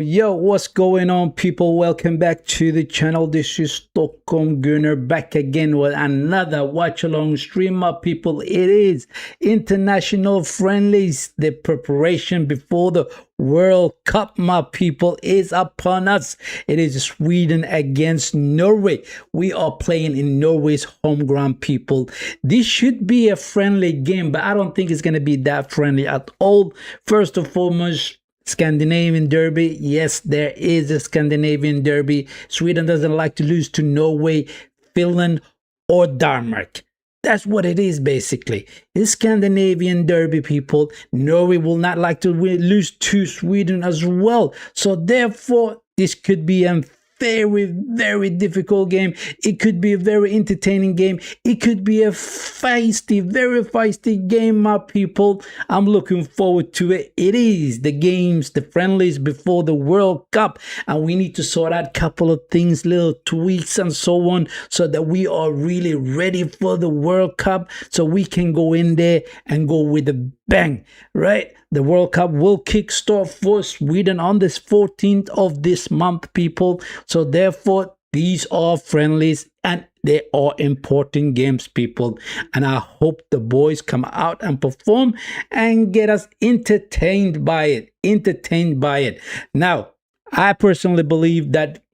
Yo, what's going on, people? Welcome back to the channel. This is StockholmGooner back again with another watch along stream, my people. It is international friendlies. The preparation before the World Cup, my people, is upon us. It is Sweden against Norway. We are playing in Norway's home ground, people. This should be a friendly game, but I don't think it's going to be that friendly at all. First and foremost, Scandinavian derby. Yes, there is a Scandinavian derby. Sweden doesn't like to lose to Norway, Finland, or Denmark. That's what it is, basically. It's Scandinavian derby, people. Norway will not like to lose to Sweden as well. So therefore, this could be a very difficult game. It could be a very entertaining game. It could be a very feisty game, my people. I'm looking forward to it. It is the games, the friendlies before the World Cup, and we need to sort out a couple of things, little tweaks and so on, so that we are really ready for the World Cup, so we can go in there and go with a bang, right? The World Cup will kickstart for Sweden on this 14th of this month, people. So therefore, these are friendlies and they are important games, people. And I hope the boys come out and perform and get us entertained by it. Now, I personally believe that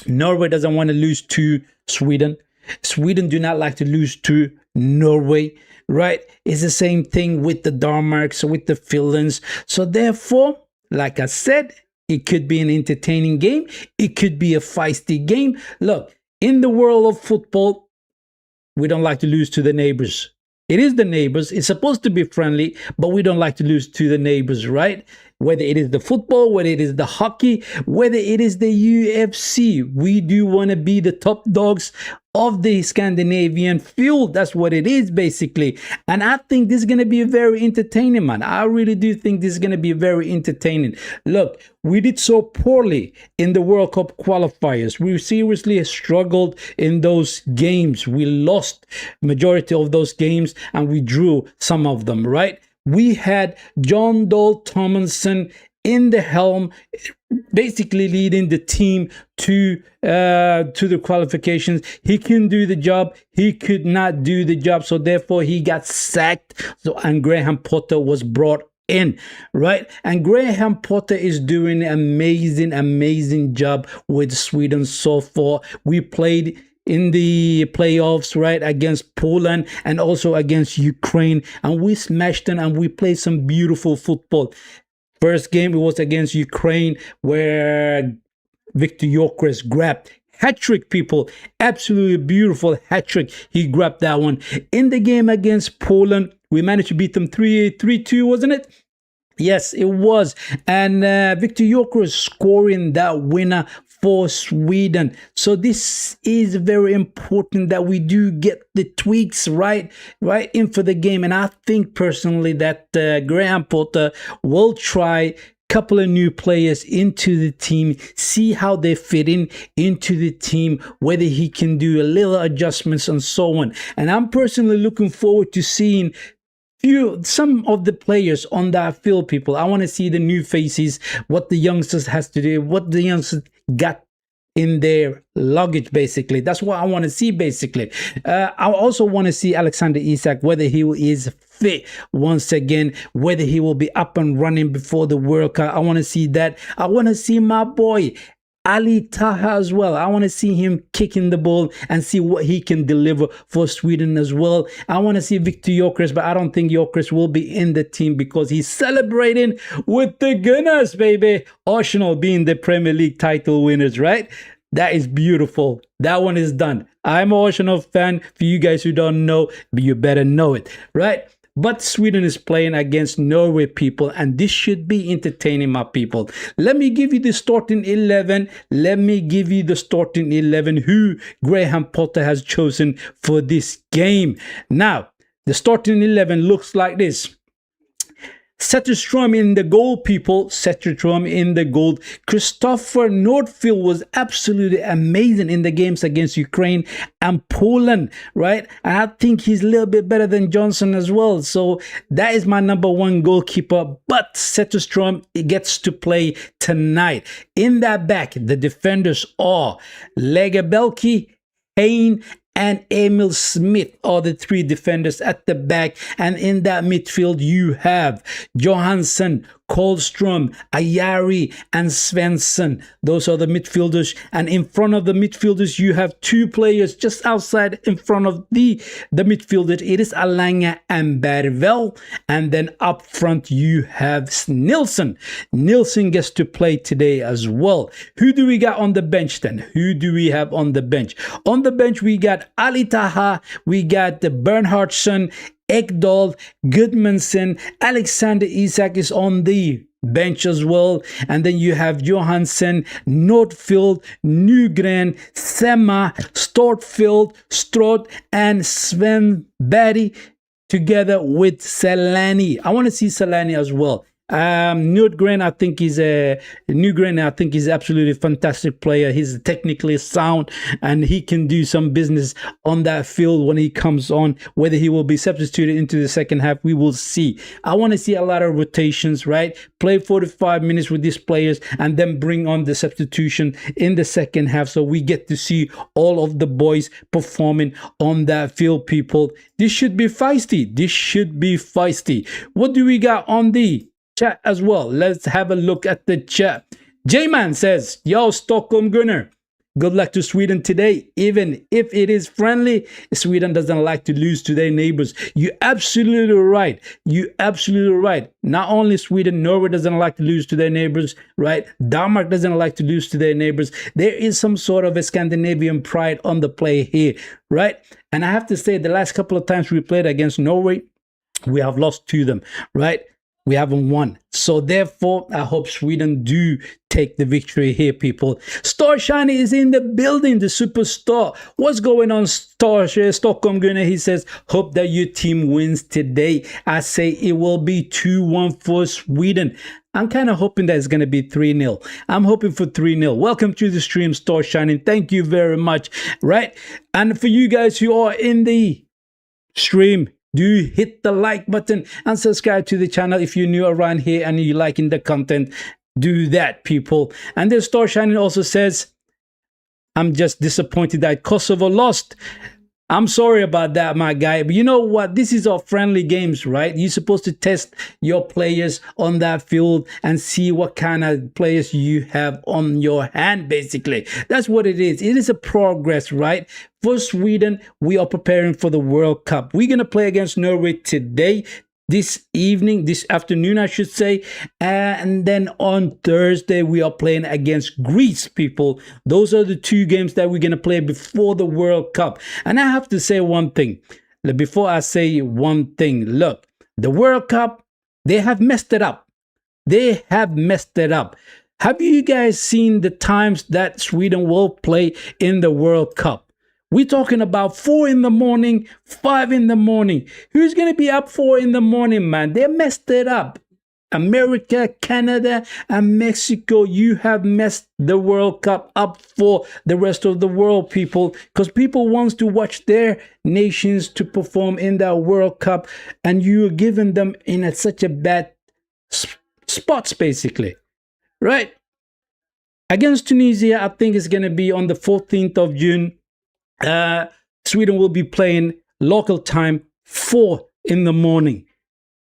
Norway doesn't want to lose to Sweden. Sweden do not like to lose to Norway, right? It's the same thing with the Denmarks, with the Finlands. So therefore, like I said, it could be an entertaining game. It could be a feisty game. Look, in the world of football, we don't like to lose to the neighbors. It is the neighbors. It's supposed to be friendly, but we don't like to lose to the neighbors, right? Whether it is the football, whether it is the hockey, whether it is the UFC, we do want to be the top dogs of the Scandinavian field. That's what it is, basically. And I think this is going to be very entertaining, man. I really do think this is going to be very entertaining. Look, we did so poorly in the World Cup qualifiers. We seriously struggled in those games. We lost majority of those games and we drew some of them, right? We had John Dahl Tomasson in the helm, basically leading the team to the qualifications. He can do the job. He could not do the job, so therefore he got sacked. So and Graham Potter was brought in, right? And Graham Potter is doing an amazing job with Sweden so far. We played in the playoffs, right, against Poland and also against Ukraine, and we smashed them and we played some beautiful football. First game, it was against Ukraine, where Victor Gyökeres grabbed hat-trick, people. Absolutely beautiful hat-trick. He grabbed that one. In the game against Poland, we managed to beat them 3-2, wasn't it? Yes, it was. And Victor Gyökeres scoring that winner for Sweden. So this is very important that we do get the tweaks right in for the game. And I think personally that Graham Potter will try couple of new players into the team, see how they fit into the team, whether he can do a little adjustments and so on. And I'm personally looking forward to seeing some of the players on that field, people. I want to see the new faces, what the youngsters has to do, what the youngsters got in their luggage, basically. That's what I want to see, basically. I also want to see Alexander Isak, whether he is fit once again, whether he will be up and running before the World Cup. I want to see that. I want to see my boy Ali Taha as well. I want to see him kicking the ball and see what he can deliver for Sweden as well. I want to see Victor Gyökeres, but I don't think Gyökeres will be in the team because he's celebrating with the Gunners, baby. Arsenal being the Premier League title winners, right? That is beautiful. That one is done. I'm an Arsenal fan. For you guys who don't know, but you better know it, right? But Sweden is playing against Norway, people, and this should be entertaining, my people. Let me give you the starting 11. Who Graham Potter has chosen for this game. Now, the starting 11 looks like this. Zetterstrom in the goal, people. Zetterstrom in the goal. Christopher Nordfield was absolutely amazing in the games against Ukraine and Poland, right? And I think he's a little bit better than Johnson as well. So that is my number one goalkeeper. But Zetterstrom gets to play tonight. In that back, the defenders are Lagerbielke, Hayne, and Emil Smith are the three defenders at the back. And in that midfield, you have Johansson, Karlstrom, Ayari, and Svensson. Those are the midfielders. And in front of the midfielders, you have two players just outside in front of the midfielders. It is Alanga and Bergvall. And then up front, you have Nilsson. Nilsson gets to play today as well. Who do we got on the bench then? Who do we have on the bench? On the bench, we got Ali Taha, we got the Bernhardsson, Ekdal, Gudmundsson, Alexander Isak is on the bench as well. And then you have Johansson, Nordfield, Nygren, Sema, Stortfield, Strott, and Sven Berry together with Selani. I want to see Selani as well. Nygren, I think he's absolutely fantastic player. He's technically sound and he can do some business on that field when he comes on. Whether he will be substituted into the second half, we will see. I want to see a lot of rotations, right? Play 45 minutes with these players and then bring on the substitution in the second half, so we get to see all of the boys performing on that field, people. This should be feisty. This should be feisty. What do we got on the chat as well? Let's have a look at the chat. J-Man says, yo, StockholmGooner, good luck to Sweden today. Even if it is friendly, Sweden doesn't like to lose to their neighbors. You're absolutely right. You're absolutely right. Not only Sweden, Norway doesn't like to lose to their neighbors, right? Denmark doesn't like to lose to their neighbors. There is some sort of a Scandinavian pride on the play here, right? And I have to say, the last couple of times we played against Norway, we have lost to them, right? We haven't won. So therefore, I hope Sweden do take the victory here, people. Star Shiny is in the building, the superstar. What's going on, StockholmGooner? He says, hope that your team wins today. I say it will be 2-1 for Sweden. I'm kind of hoping that it's going to be 3-0. I'm hoping for 3-0. Welcome to the stream, Star Shining. Thank you very much, right? And for you guys who are in the stream, do hit the like button and subscribe to the channel if you're new around here and you're liking the content. Do that, people. And then Star Shining also says, I'm just disappointed that Kosovo lost. I'm sorry about that, my guy. But you know what? This is our friendly games, right? You're supposed to test your players on that field and see what kind of players you have on your hand, basically. That's what it is. It is a progress, right? For Sweden, we are preparing for the World Cup. We're going to play against Norway today, this evening, this afternoon, I should say. And then on Thursday, we are playing against Greece, people. Those are the two games that we're going to play before the World Cup. And I have to say one thing. Before I say one thing, look, the World Cup, they have messed it up. They have messed it up. Have you guys seen the times that Sweden will play in the World Cup? We're talking about 4 in the morning, 5 in the morning. Who's going to be up 4 in the morning, man? They messed it up. America, Canada, and Mexico, you have messed the World Cup up for the rest of the world, people. Because people want to watch their nations to perform in that World Cup. And you're giving them in such a bad spots, basically. Right? Against Tunisia, I think it's going to be on the 14th of June. Sweden will be playing local time 4 in the morning.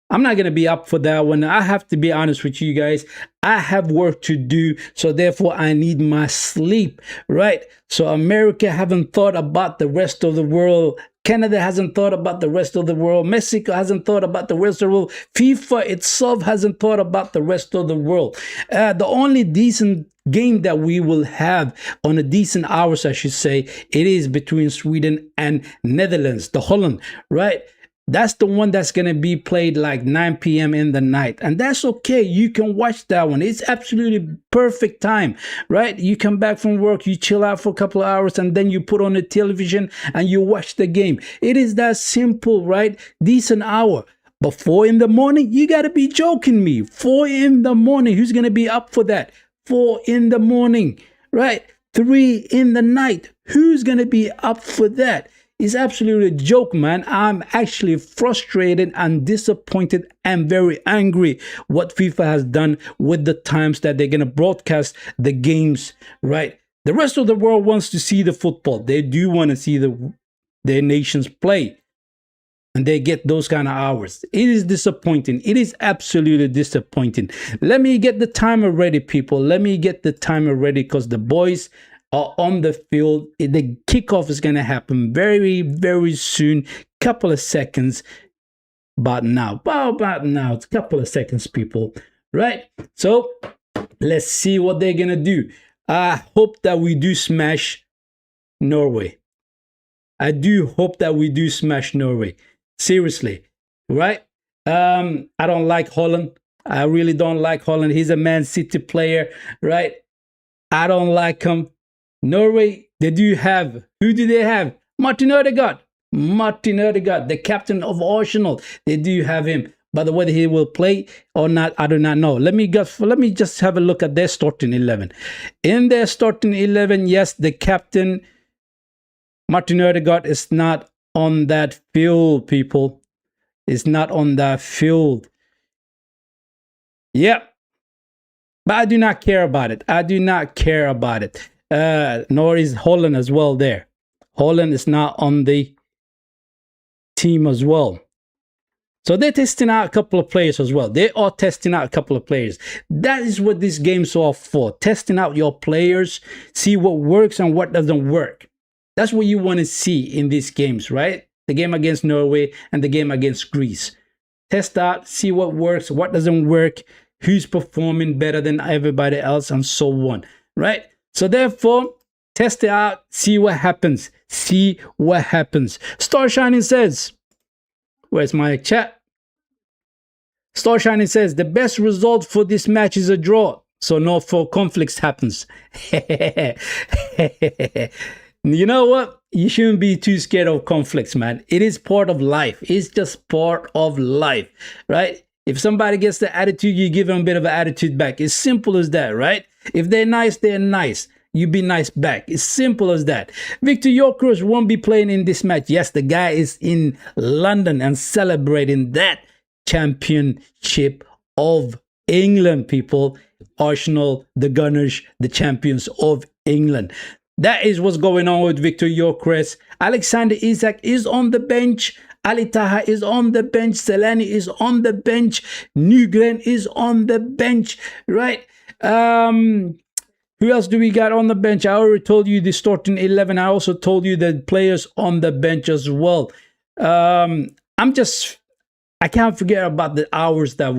I'm not going to be up for that one. I have to be honest with you guys. I have work to do, so therefore I need my sleep, right? So America haven't thought about the rest of the world. Canada hasn't thought about the rest of the world. Mexico hasn't thought about the rest of the world. FIFA itself hasn't thought about the rest of the world. The only decent game that we will have on a decent hours, I should say, it is between Sweden and Netherlands, the Holland, right? That's the one that's going to be played like 9 p.m. in the night. And that's okay. You can watch that one. It's absolutely perfect time, right? You come back from work, you chill out for a couple of hours, and then you put on the television and you watch the game. It is that simple, right? Decent hour. But 4 in the morning, you got to be joking me. 4 in the morning, who's going to be up for that? 4 in the morning, right? 3 in the night, who's going to be up for that? It's absolutely a joke, man. I'm actually frustrated and disappointed and very angry what FIFA has done with the times that they're going to broadcast the games, right? The rest of the world wants to see the football. They do want to see their nations play. And they get those kind of hours. It is disappointing. It is absolutely disappointing. Let me get the timer ready, people. Let me get the timer ready because the boys are on the field. The kickoff is going to happen very, very soon. Couple of seconds. About now. It's a couple of seconds, people. Right? So, let's see what they're going to do. I hope that we do smash Norway. I do hope that we do smash Norway. Seriously, right? I don't like Holland. I really don't like Holland. He's a Man City player, right? I don't like him. Norway, they do have, who do they have? Martin Ødegaard. Martin Ødegaard, the captain of Arsenal. They do have him. But whether he will play or not, I do not know. Let me just have a look at their starting 11. In their starting 11, yes, the captain, Martin Ødegaard, is not on that field, people. It's not on that field. Yep. But I do not care about it. I do not care about it. Nor is Holland as well there. Holland is not on the team as well. So they're testing out a couple of players as well. They are testing out a couple of players. That is what these games are for. Testing out your players. See what works and what doesn't work. That's what you want to see in these games, right? The game against Norway and the game against Greece. Test out, see what works, what doesn't work, who's performing better than everybody else, and so on, right? So therefore, test it out, see what happens. See what happens. Star Shining says, where's my chat? Star Shining says, the best result for this match is a draw. So no for conflicts happens. You know what? You shouldn't be too scared of conflicts, man. It is part of life. It's just part of life, right? If somebody gets the attitude, you give them a bit of an attitude back. It's simple as that, right? If they're nice, they're nice. You be nice back. It's simple as that. Victor Yorkers won't be playing in this match. Yes, the guy is in London and celebrating that championship of England, people. Arsenal, the Gunners, the champions of England. That is what's going on with Victor Yorkres. Alexander Isak is on the bench. Ali Taha is on the bench. Selani is on the bench. Nygren is on the bench, right? Who else do we got on the bench? I already told you the starting 11. I also told you the players on the bench as well. I can't forget about the hours that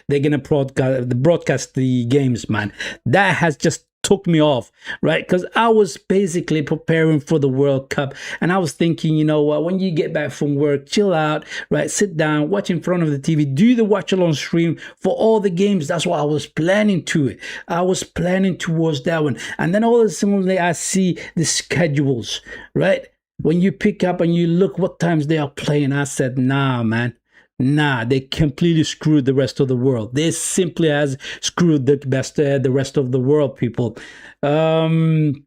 they're gonna broadcast the games, man. That has just took me off, right? Because I was basically preparing for the World Cup, and I was thinking, you know what, when you get back from work, chill out, right? Sit down, watch in front of the TV, do the watch along stream for all the games. That's what I was planning to it. I was planning towards that one. And then all of a sudden I see the schedules, right? When you pick up and you look what times they are playing, I said, nah, man. Nah, they completely screwed the rest of the world. They simply has screwed the rest of the world, people. But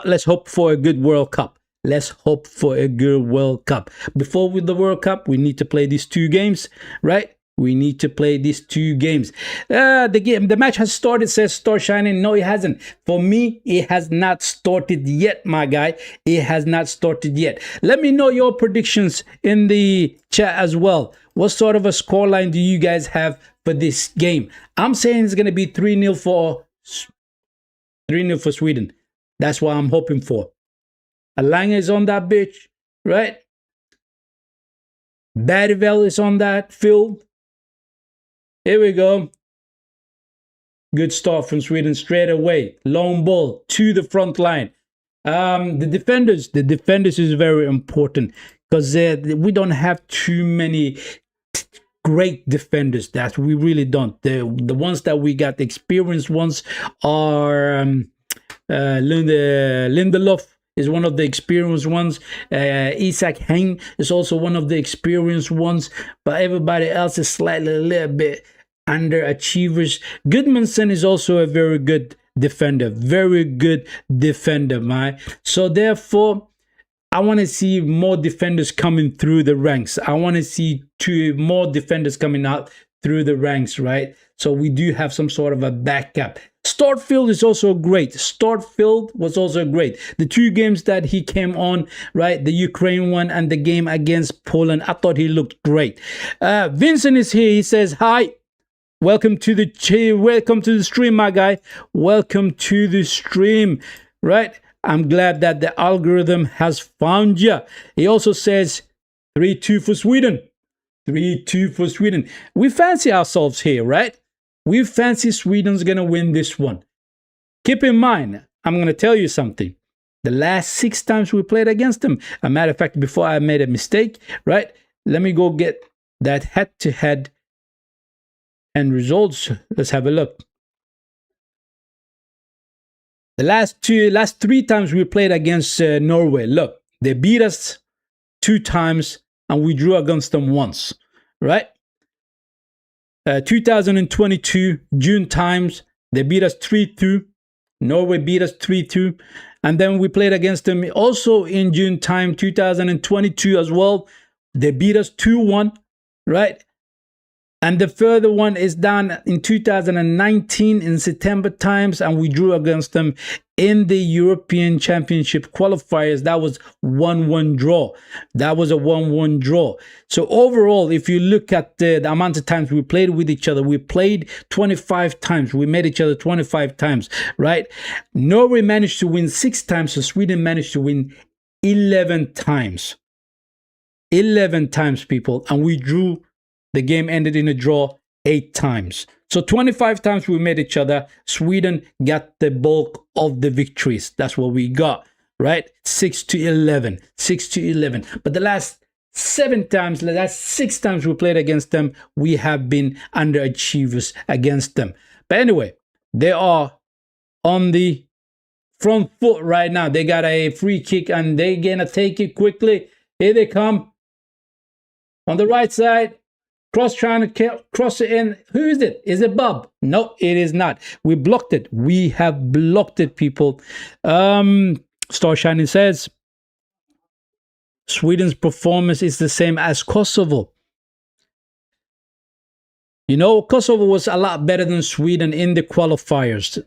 let's hope for a good World Cup. Let's hope for a good World Cup. Before with the World Cup, we need to play these 2 games, right? We need to play these 2 games. The match has started, says Star Shining. No, it hasn't. For me, it has not started yet, my guy. It has not started yet. Let me know your predictions in the chat as well. What sort of a scoreline do you guys have for this game? I'm saying it's going to be 3-0 for Sweden. That's what I'm hoping for. Alanga is on that bitch, right? Badivel is on that field. Here we go. Good start from Sweden straight away. Long ball to the front line. The defenders is very important because we don't have too many great defenders. That we really don't. The ones that we got, the experienced ones, are Lindelof is one of the experienced ones. Isak Heng is also one of the experienced ones, but everybody else is slightly a little bit underachievers. Goodmanson is also a very good defender, man. So therefore, I want to see more defenders coming through the ranks. I want to see more defenders coming out through the ranks, right? So we do have some sort of a backup. Startfield is also great. Startfield was also great. The 2 games that he came on, right? The Ukraine one and the game against Poland, I thought he looked great. Vincent is here. He says, hi. Welcome to the stream, my guy. Welcome to the stream, right? I'm glad that the algorithm has found you. He also says 3-2 for Sweden. 3-2 for Sweden. We fancy ourselves here, right? We fancy Sweden's going to win this one. Keep in mind, I'm going to tell you something. The last 6 times we played against them, a matter of fact, before I made a mistake, right? Let me go get that head-to-head and results. Let's have a look. The last 3 times we played against Norway, look, they beat us 2 times and we drew against them once, right? 2022 June times, they beat us 3-2. Norway beat us 3-2. And then we played against them also in June time, 2022 as well. They beat us 2-1, right? And the further one is done in 2019 in September times, and we drew against them in the European Championship qualifiers. That was 1-1 draw. That was a 1-1 draw. So overall, if you look at the amount of times we played with each other, we played 25 times. We met each other 25 times, right? Norway managed to win 6 times, so Sweden managed to win 11 times. 11 times, people, and we drew. The game ended in a draw 8 times. So 25 times we met each other. Sweden got the bulk of the victories. That's what we got, right? 6-11. 6-11. But the last 6 times we played against them, we have been underachievers against them. But anyway, they are on the front foot right now. They got a free kick and they're gonna take it quickly. Here they come. On the right side. Cross, trying to cross it in. Who is it? Is it Bob? No, it is not. We blocked it. We have blocked it, people. Star Shining says, Sweden's performance is the same as Kosovo. You know, Kosovo was a lot better than Sweden in the qualifiers.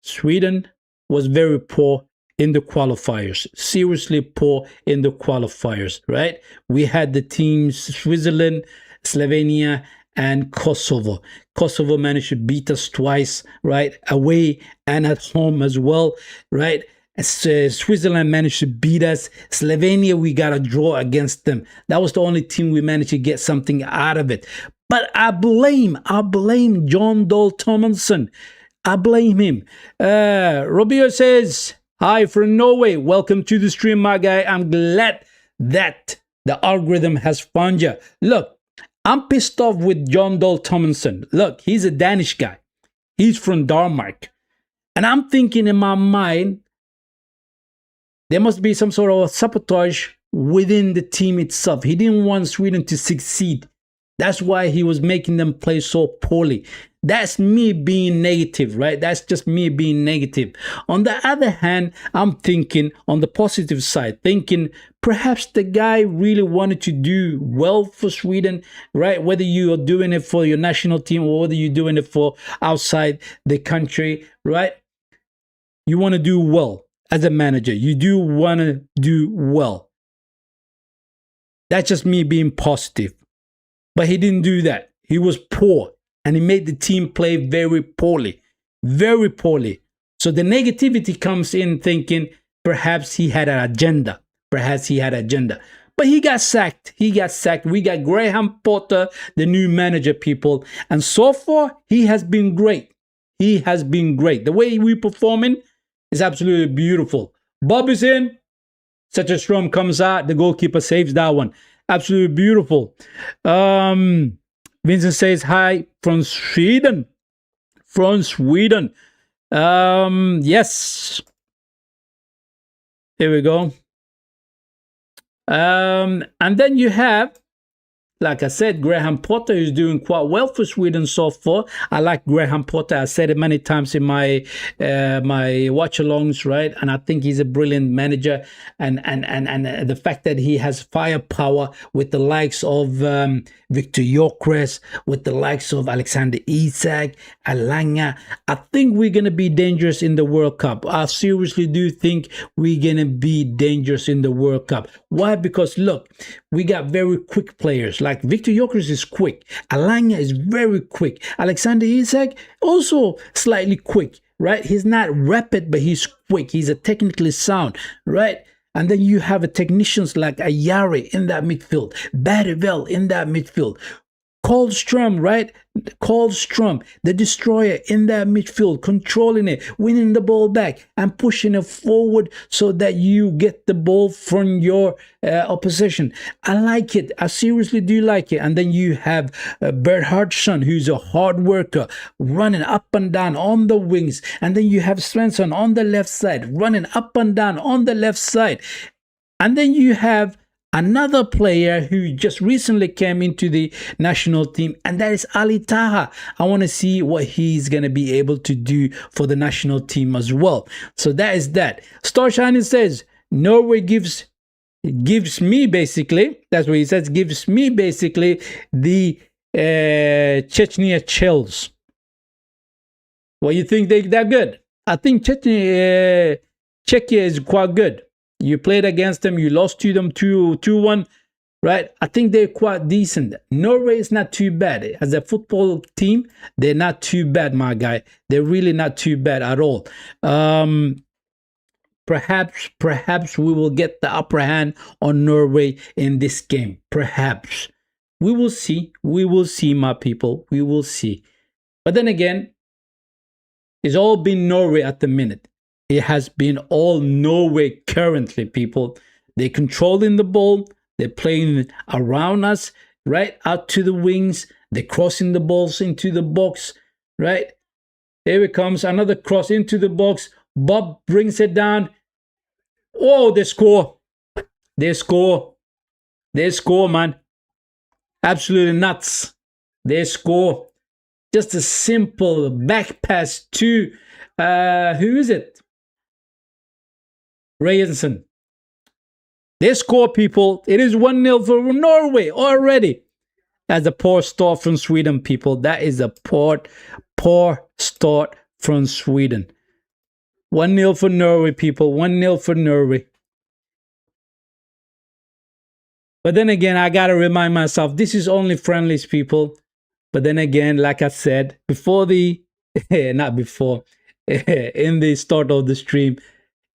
Sweden was very poor in the qualifiers, seriously poor in the qualifiers, right? We had the teams Switzerland, Slovenia, and Kosovo. Kosovo managed to beat us twice, right? Away and at home as well, right? Switzerland managed to beat us. Slovenia, we got a draw against them. That was the only team we managed to get something out of it. But I blame John Dahl Tomlinson. I blame him. Robio says, hi from Norway. Welcome to the stream, my guy. I'm glad that the algorithm has found you. Look, I'm pissed off with John Dahl Tomlinson. Look, he's a Danish guy. He's from Denmark. And I'm thinking in my mind, there must be some sort of sabotage within the team itself. He didn't want Sweden to succeed. That's why he was making them play so poorly. That's me being negative, right? That's just me being negative. On the other hand, I'm thinking on the positive side, thinking perhaps the guy really wanted to do well for Sweden, right? Whether you are doing it for your national team or whether you're doing it for outside the country, right? You want to do well as a manager. You do want to do well. That's just me being positive. But he didn't do that. He was poor. And he made the team play very poorly. Very poorly. So the negativity comes in thinking perhaps he had an agenda. Perhaps he had an agenda. But he got sacked. He got sacked. We got Graham Potter, the new manager, people. And so far, he has been great. He has been great. The way we're performing is absolutely beautiful. Bob is in. Such a storm comes out. The goalkeeper saves that one. Absolutely beautiful. Vincent says hi from Sweden. From Sweden. Yes. Here we go. And then you have, like I said, Graham Potter is doing quite well for Sweden so far. I like Graham Potter. I said it many times in my my watch-alongs, right? And I think he's a brilliant manager. And the fact that he has firepower with the likes of Victor Gyökeres, with the likes of Alexander Isak, Alanga, I think we're going to be dangerous in the World Cup. I seriously do think we're going to be dangerous in the World Cup. Why? Because look, we got very quick players. Like Victor Gyökeres is quick. Alanga is very quick. Alexander Isak also slightly quick, right? He's not rapid, but he's quick. He's a technically sound, right? And then you have a technicians like Ayari in that midfield, Barivel in that midfield, Karlström, right? Karlström, the destroyer in that midfield, controlling it, winning the ball back and pushing it forward so that you get the ball from your opposition. I like it. I seriously do like it. And then you have Berhardsson, who's a hard worker, running up and down on the wings. And then you have Svensson on the left side, running up and down on the left side. And then you have another player who just recently came into the national team, and that is Ali Taha. I want to see what he's going to be able to do for the national team as well. So that is that. Star Shining says, Norway gives me basically, that's what he says, gives me basically the Chechnya chills. What, you think they're good? I think Czechia is quite good. You played against them, you lost to them 2-1, right? I think they're quite decent. Norway is not too bad. As a football team, they're not too bad, my guy. They're really not too bad at all. Perhaps we will get the upper hand on Norway in this game. Perhaps. We will see. We will see, my people. We will see. But then again, it's all been Norway at the minute. It has been all Norway currently, people. They're controlling the ball. They're playing around us, right? Out to the wings. They're crossing the balls into the box, right? Here it comes. Another cross into the box. Bob brings it down. Oh, they score. They score. They score, man. Absolutely nuts. They score. Just a simple back pass to, who is it? Rayensen. They score, people. It is 1-0 for Norway already. That's a poor start from Sweden, people. That is a poor start from Sweden. 1-0 for Norway, people. 1-0 for Norway. But then again, I got to remind myself, this is only friendlies, people. But then again, like I said, before the, not before, in the start of the stream,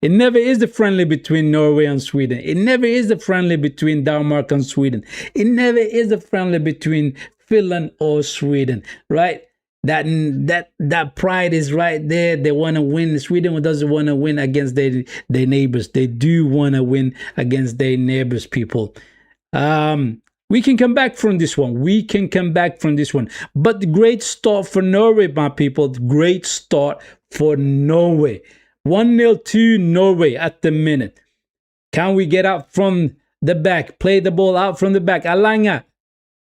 it never is the friendly between Norway and Sweden. It never is the friendly between Denmark and Sweden. It never is the friendly between Finland or Sweden, right? That pride is right there. They want to win. Sweden doesn't want to win against their neighbors. They do want to win against their neighbors, people. We can come back from this one. We can come back from this one. But the great start for Norway, my people. The great start for Norway. 1-0 to Norway at the minute. Can we get out from the back? Play the ball out from the back. Alanga.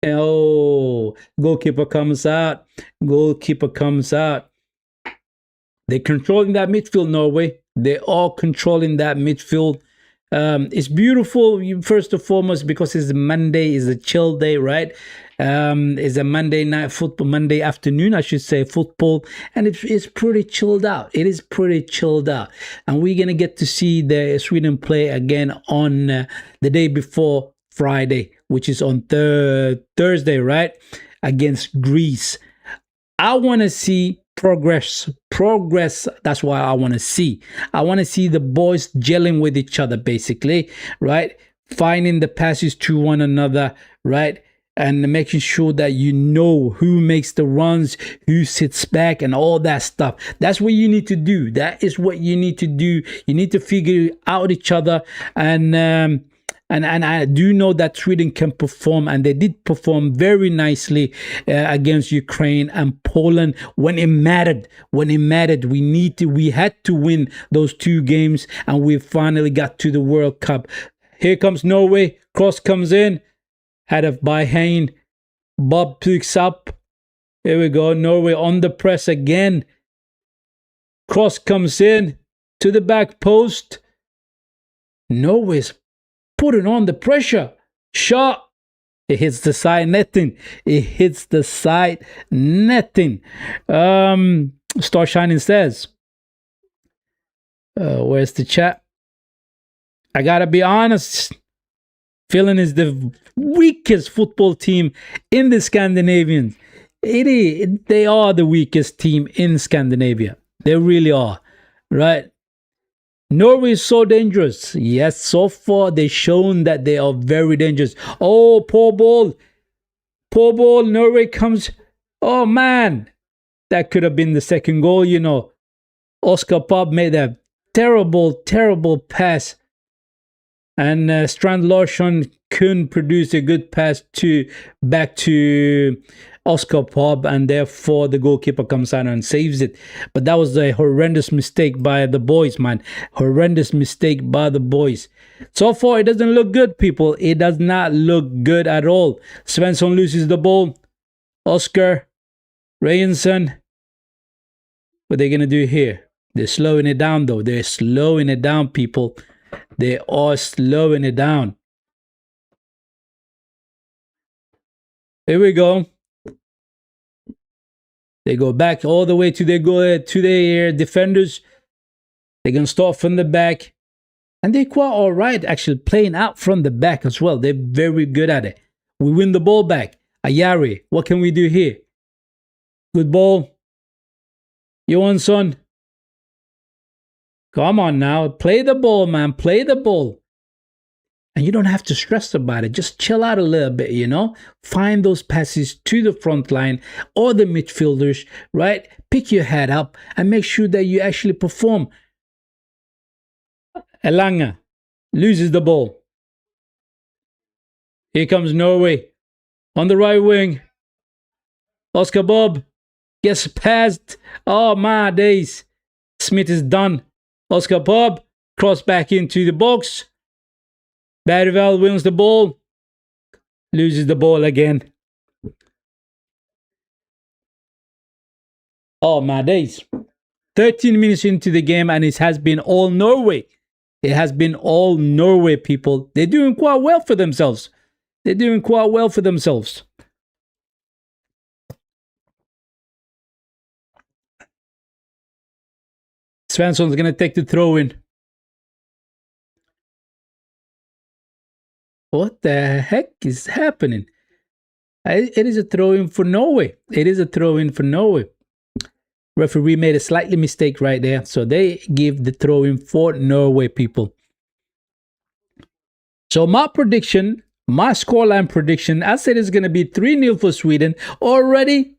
Oh, goalkeeper comes out. Goalkeeper comes out. They're controlling that midfield, Norway. They're all controlling that midfield. It's beautiful, first and foremost, because it's Monday, it's a chill day, right? It's a Monday night football, Monday afternoon, I should say, football, and it's pretty chilled out. It is pretty chilled out, and we're gonna get to see the Sweden play again on the day before Friday, which is on Thursday, right? Against Greece. I want to see progress. That's what I want to see. I want to see the boys gelling with each other, basically, right? Finding the passes to one another, right? And making sure that you know who makes the runs, who sits back, and all that stuff. That's what you need to do. That is what you need to do. You need to figure out each other. And And I do know that Sweden can perform, and they did perform very nicely against Ukraine and Poland when it mattered. When it mattered, we had to win those 2 games, and we finally got to the World Cup. Here comes Norway. Cross comes in, headed by Hein. Bob picks up. Here we go. Norway on the press again. Cross comes in to the back post. Norway's putting on the pressure. Shot. It hits the side netting. It hits the side netting. Star Shining says, where's the chat? I gotta be honest. Finland is the weakest football team in the Scandinavians. They are the weakest team in Scandinavia. They really are, right? Norway is so dangerous. Yes, so far they've shown that they are very dangerous. Oh, poor ball. Poor ball. Norway comes. Oh, man. That could have been the second goal, you know. Oscar Popp made a terrible, terrible pass. And Strand Larsson couldn't produce a good pass back to Oscar Popp, and therefore the goalkeeper comes out and saves it. But that was a horrendous mistake by the boys, man. Horrendous mistake by the boys. So far, it doesn't look good, people. It does not look good at all. Svensson loses the ball. Oscar, Reinson. What are they going to do here? They're slowing it down, though. They're slowing it down, people. They are slowing it down. Here we go. They go back all the way to their defenders. They're going to start from the back. And they're quite all right, actually, playing out from the back as well. They're very good at it. We win the ball back. Ayari, what can we do here? Good ball. Johansson. Come on now. Play the ball, man. Play the ball. And you don't have to stress about it. Just chill out a little bit, you know. Find those passes to the front line or the midfielders, right? Pick your head up and make sure that you actually perform. Elanga loses the ball. Here comes Norway on the right wing. Oscar Bob gets past. Oh, my days. Smith is done. Oscar Bob cross back into the box. Bergvall wins the ball. Loses the ball again. Oh, my days. 13 minutes into the game, and it has been all Norway. It has been all Norway, people. They're doing quite well for themselves. They're doing quite well for themselves. Svensson's going to take the throw in. What the heck is happening? It is a throw-in for Norway. It is a throw-in for Norway. Referee made a slightly mistake right there. So they give the throw-in for Norway, people. So my prediction, my scoreline prediction, I said it's going to be 3-0 for Sweden. Already,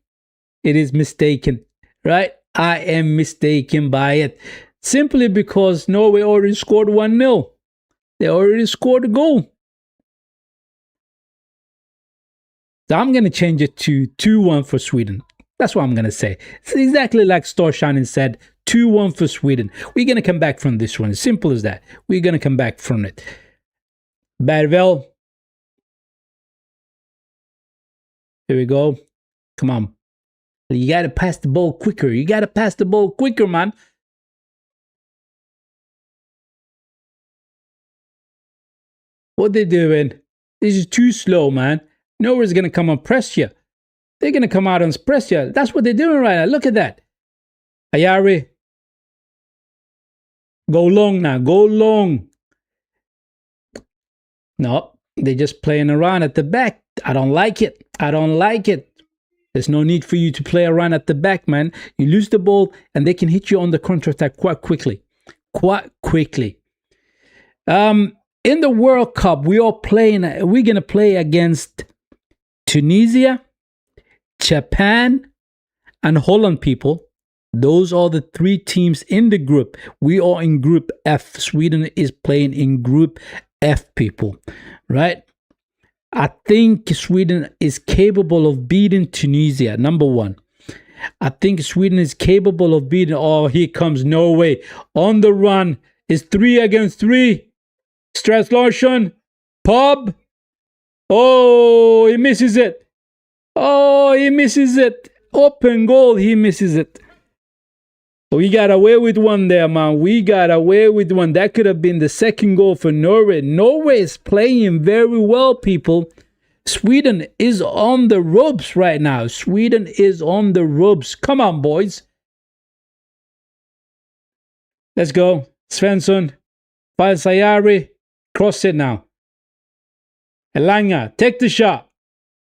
it is mistaken, right? I am mistaken by it. Simply because Norway already scored 1-0. They already scored a goal. So I'm going to change it to 2-1 for Sweden. That's what I'm going to say. It's exactly like Star Shining said, 2-1 for Sweden. We're going to come back from this one. Simple as that. We're going to come back from it. Bergvall. Here we go. Come on. You got to pass the ball quicker. You got to pass the ball quicker, man. What they doing? This is too slow, man. Norway's going to come and press you. They're going to come out and press you. That's what they're doing right now. Look at that. Ayari. Go long now. Go long. No, they're just playing around at the back. I don't like it. I don't like it. There's no need for you to play around at the back, man. You lose the ball and they can hit you on the counter-attack quite quickly. Quite quickly. In the World Cup, we're going to play against Tunisia, Japan, and Holland, people. Those are the 3 teams in the group. We are in Group F. Sweden is playing in Group F, people, right? I think Sweden is capable of beating Tunisia, number one. I think Sweden is capable of beating. Oh, here comes Norway on the run. It's 3 against 3. Stress Larsson. Pub. Oh, he misses it. Oh, he misses it. Open goal. He misses it. We got away with one there, man. We got away with one. That could have been the second goal for Norway. Norway is playing very well, people. Sweden is on the ropes right now. Sweden is on the ropes. Come on, boys. Let's go. Svensson. Falsayari. Cross it now. Elanga. Take the shot.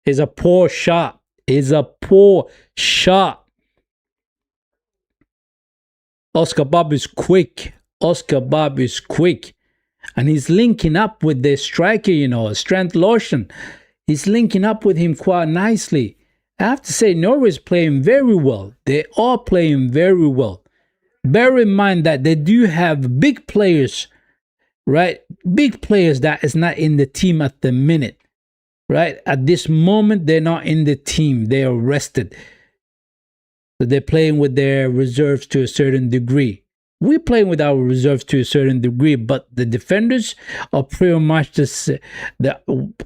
It's a poor shot. It's a poor shot. Oscar Bob is quick. Oscar Bob is quick. And he's linking up with the striker, you know, Strand Larsen. He's linking up with him quite nicely. I have to say, Norway's playing very well. They are playing very well. Bear in mind that they do have big players, right? Big players that is not in the team at the minute, right? At this moment, they're not in the team. They are rested. So they're playing with their reserves to a certain degree. We're playing with our reserves to a certain degree, but the defenders are pretty much just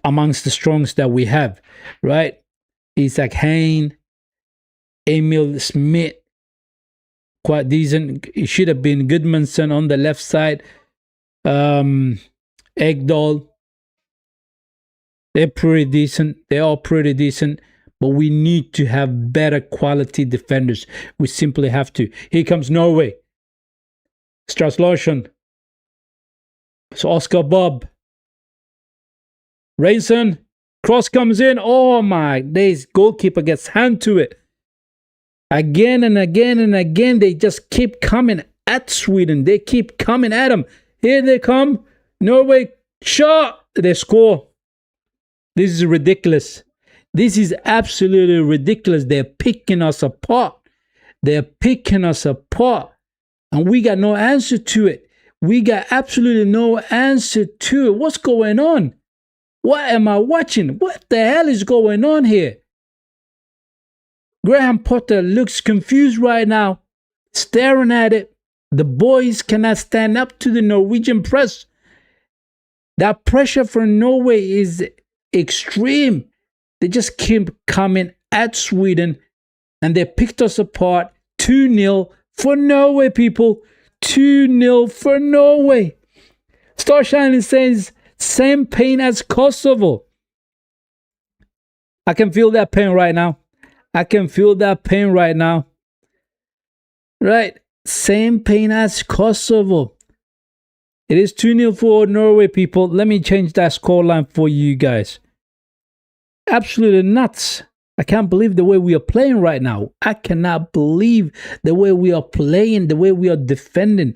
amongst the strongest that we have, right? Isak Hain, Emil Smith, quite decent. It should have been Goodmanson on the left side. Egdal, they're pretty decent. They are pretty decent. But we need to have better quality defenders. We simply have to. Here comes Norway. Strauss Larsson. So Oscar Bob. Rayson. Cross comes in. Oh my days. Goalkeeper gets hand to it. Again and again and again. They just keep coming at Sweden. They keep coming at them. Here they come. Norway. Shot. They score. This is ridiculous. This is absolutely ridiculous. They're picking us apart. They're picking us apart. And we got no answer to it. We got absolutely no answer to it. What's going on? What am I watching? What the hell is going on here? Graham Potter looks confused right now, staring at it. The boys cannot stand up to the Norwegian press. That pressure from Norway is extreme. They just keep coming at Sweden and they picked us apart. 2-0 for Norway, people. 2-0 for Norway. Star Shining says, same pain as Kosovo. I can feel that pain right now. I can feel that pain right now. Right. Same pain as Kosovo. It is 2-0 for Norway, people. Let me change that scoreline for you guys. Absolutely nuts. I can't believe the way we are playing right now. I cannot believe the way we are playing, the way we are defending.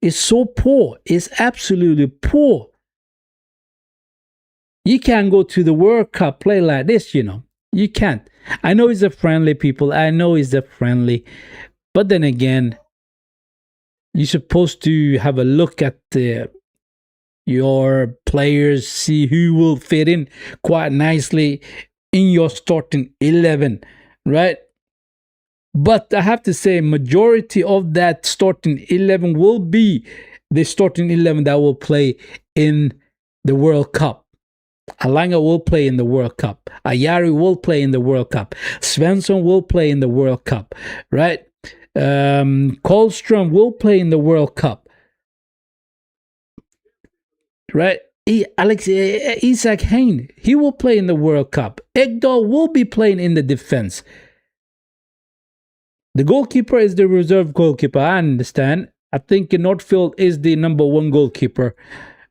It's so poor. It's absolutely poor. You can't go to the World Cup play like this, you know. You can't. I know it's a friendly, people. I know it's a friendly. But then again, you're supposed to have a look at your players, see who will fit in quite nicely in your starting 11, right? But I have to say, majority of that starting 11 will be the starting 11 that will play in the World Cup. Alanga will play in the World Cup. Ayari will play in the World Cup. Svensson will play in the World Cup, right? Karlström will play in the World Cup. Right? Isak Hain, he will play in the World Cup. Egdal will be playing in the defense. The goalkeeper is the reserve goalkeeper. I understand. I think Nordfield is the number one goalkeeper.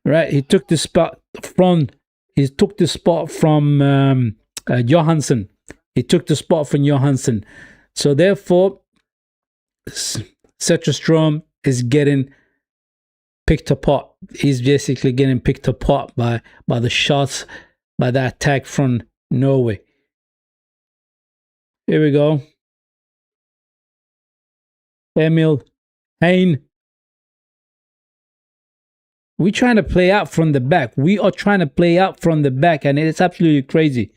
Right? He took the spot from Johansson. He took the spot from Johansson. So therefore, Zetterström is getting picked apart. He's basically getting picked apart by the shots, by the attack from Norway. Here we go. Emil Hain. We're trying to play out from the back. We are trying to play out from the back, and it's absolutely crazy.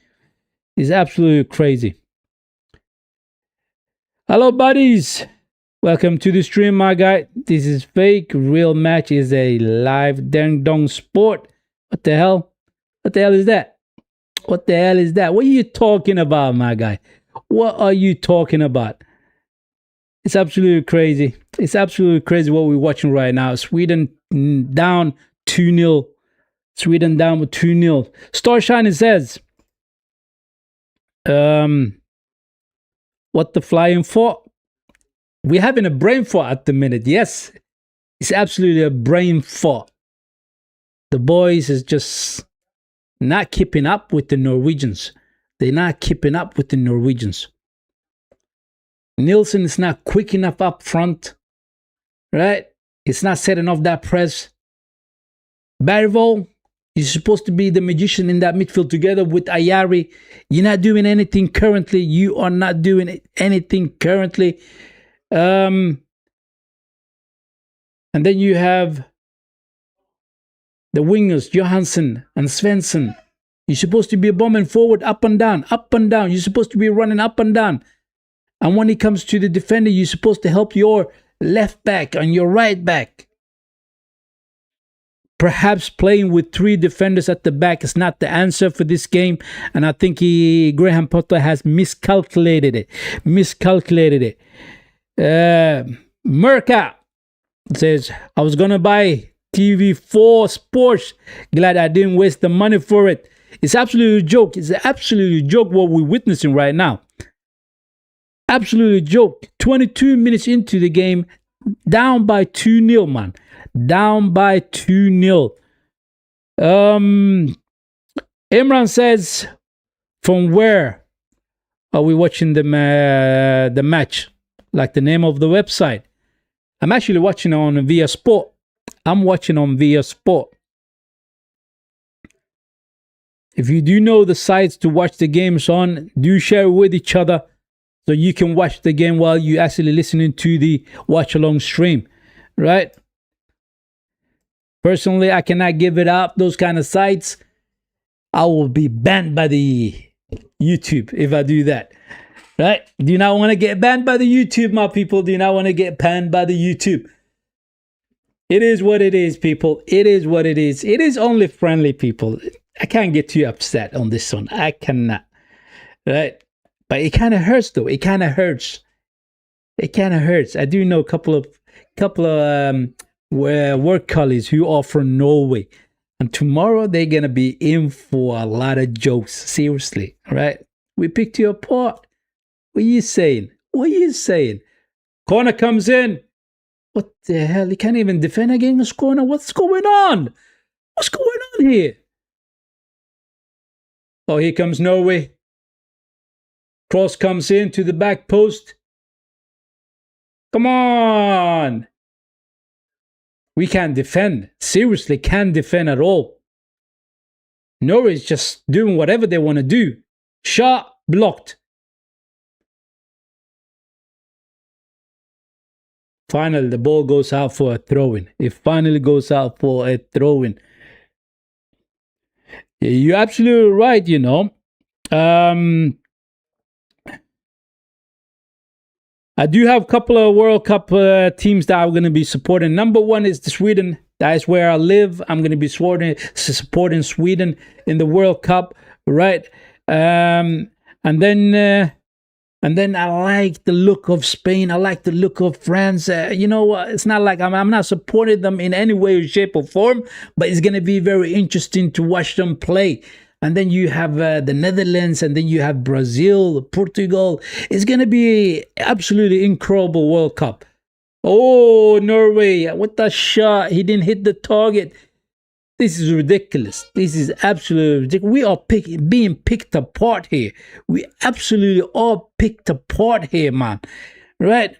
It's absolutely crazy. Hello, buddies. Welcome to the stream, my guy. This is fake. Real match is a live dang dong sport. What the hell? What the hell is that? What the hell is that? What are you talking about, my guy? What are you talking about? It's absolutely crazy. It's absolutely crazy what we're watching right now. Sweden down 2-0. Sweden down with 2-0. Starshine says, what the flying for? We're having a brain fart at the minute. Yes, it's absolutely a brain fart. The boys is just not keeping up with the Norwegians. They're not keeping up with the Norwegians. Nielsen is not quick enough up front, right? It's not setting off that press. Barrivol, you're supposed to be the magician in that midfield together with Ayari. You're not doing anything currently. You are not doing anything currently. And then you have the wingers, Johansson and Svensson. You're supposed to be bombing forward, up and down, up and down. You're supposed to be running up and down. And when it comes to the defender, you're supposed to help your left back and your right back. Perhaps playing with 3 defenders at the back is not the answer for this game. And I think Graham Potter has miscalculated it. Merca says, I was going to buy TV4 Sports. Glad I didn't waste the money for it. It's absolutely a joke. It's absolutely a joke what we're witnessing right now. Absolutely joke. 22 minutes into the game, down by 2-0, man. Down by 2-0. Imran says, from where are we watching the match? Like the name of the website. I'm actually watching on Via Sport. I'm watching on Via Sport. If you do know the sites to watch the games on, do share with each other so you can watch the game while you actually listening to the watch along stream, right? Personally, I cannot give it up. Those kind of sites, I will be banned by the YouTube if I do that, right? Do you not want to get banned by the YouTube, my people? Do you not want to get banned by the YouTube? It is what it is, people. It is what it is. It is only friendly, people. I can't get too upset on this one. I cannot, right? But it kind of hurts, though. It kind of hurts. It kind of hurts. I do know a couple of work colleagues who are from Norway, and tomorrow they're gonna be in for a lot of jokes. Seriously, right? We picked you apart. What are you saying? What are you saying? Corner comes in. What the hell? He can't even defend against this corner. What's going on? What's going on here? Oh, here comes Norway. Cross comes in to the back post. Come on. We can't defend. Seriously, can't defend at all. Norway's just doing whatever they want to do. Shot blocked. Finally, the ball goes out for a throw-in. It finally goes out for a throw-in. You're absolutely right, you know. I do have a couple of World Cup teams that I'm going to be supporting. Number one is the Sweden. That is where I live. I'm going to be supporting Sweden in the World Cup, right? And then I like the look of Spain. I like the look of France. You know, it's not like I'm not supporting them in any way, shape, or form, but it's going to be very interesting to watch them play. And then you have the Netherlands, and then you have Brazil, Portugal. It's going to be absolutely incredible World Cup. Oh, Norway, what a shot. He didn't hit the target. This is ridiculous. This is absolutely ridiculous. We are being picked apart here. We absolutely are picked apart here, man. Right?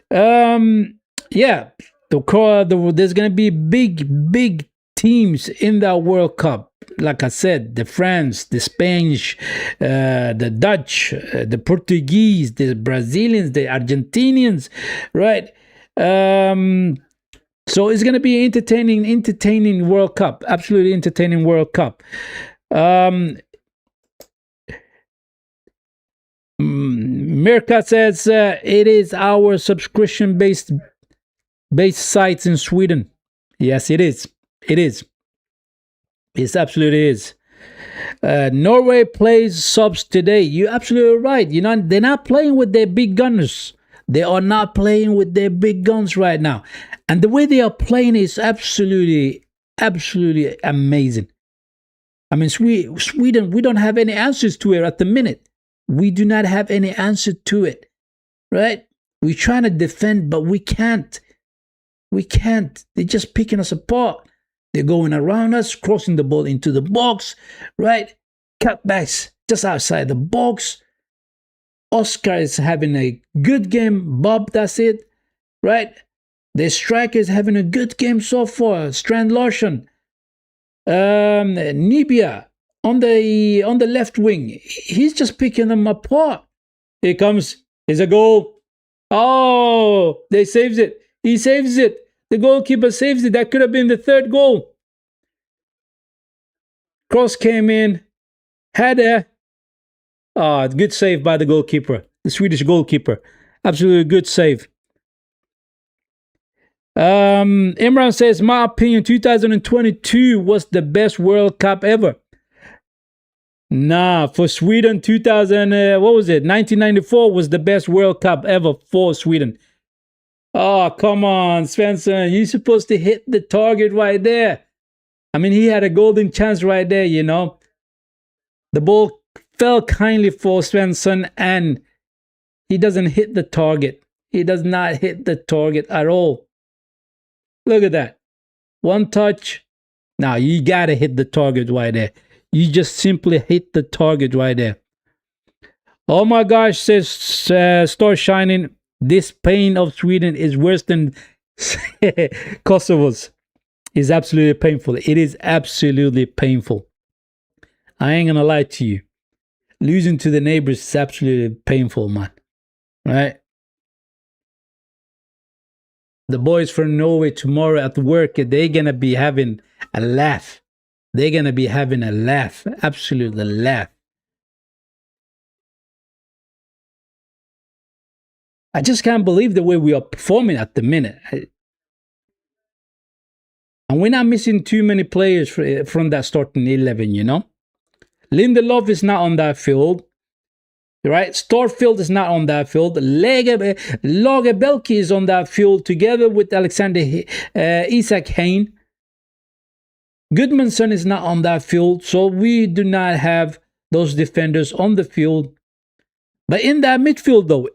Yeah. There's going to be big teams in that World Cup. Like I said, the France, the Spanish, the Dutch, the Portuguese, the Brazilians, the Argentinians, right? So it's going to be entertaining World Cup. Absolutely entertaining World Cup. Mirka says it is our subscription based sites in Sweden. Yes, it is. It is. It absolutely is. Norway plays subs today. You're absolutely right. You know, they're not playing with their big gunners. They are not playing with their big guns right now. And the way they are playing is absolutely amazing. I mean, Sweden, we don't have any answers to it at the minute. We do not have any answer to it, right? We're trying to defend, but we can't. We can't. They're just picking us apart. They're going around us, crossing the ball into the box, right? Cutbacks just outside the box. Oscar is having a good game. Bob, that's it, right? The striker is having a good game so far. Strand Larsson. Nibia on the left wing. He's just picking them apart. Here comes. Here's a goal. Oh, they saves it. He saves it. The goalkeeper saves it. That could have been the third goal. Cross came in. Header. Ah, good save by the goalkeeper. The Swedish goalkeeper. Absolutely good save. Imran says, my opinion, 2022 was the best World Cup ever. Nah, for Sweden, 1994 was the best World Cup ever for Sweden. Oh, come on, Svensson. You're supposed to hit the target right there. I mean, he had a golden chance right there, you know. The ball fell kindly for Svensson and he doesn't hit the target. He does not hit the target at all. Look at that. One touch. Now, you got to hit the target right there. You just simply hit the target right there. Oh my gosh, says Star Shining. This pain of Sweden is worse than Kosovo's. It's absolutely painful. It is absolutely painful. I ain't gonna lie to you. Losing to the neighbors is absolutely painful, man. Right? The boys from Norway tomorrow at work, they're gonna be having a laugh. They're gonna be having a laugh. Absolutely laugh. I just can't believe the way we are performing at the minute. And we're not missing too many players from that starting 11, you know? Lindelof is not on that field, right? Starfield is not on that field. Lagerbelke is on that field together with Alexander Isak Hayne. Goodmanson is not on that field, so we do not have those defenders on the field. But in that midfield, though,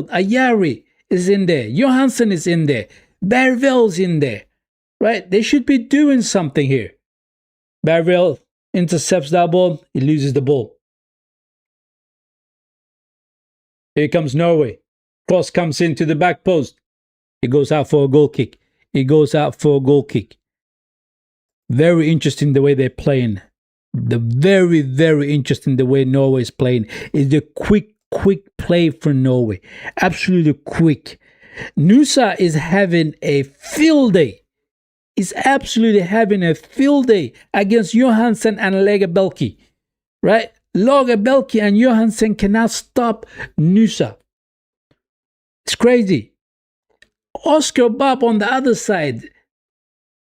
Ayari is in there. Johansson is in there. Bervel's in there, right? They should be doing something here. Bervel intercepts that ball. He loses the ball. Here comes Norway. Cross comes into the back post. He goes out for a goal kick. Very interesting the way they're playing. Very interesting the way Norway is playing. Is the quick play for Norway. Absolutely quick. Nusa is having a field day. He's absolutely having a field day against Johansson and Lagerbelke. Right? Lagerbelke and Johansson cannot stop Nusa. It's crazy. Oscar Bob on the other side.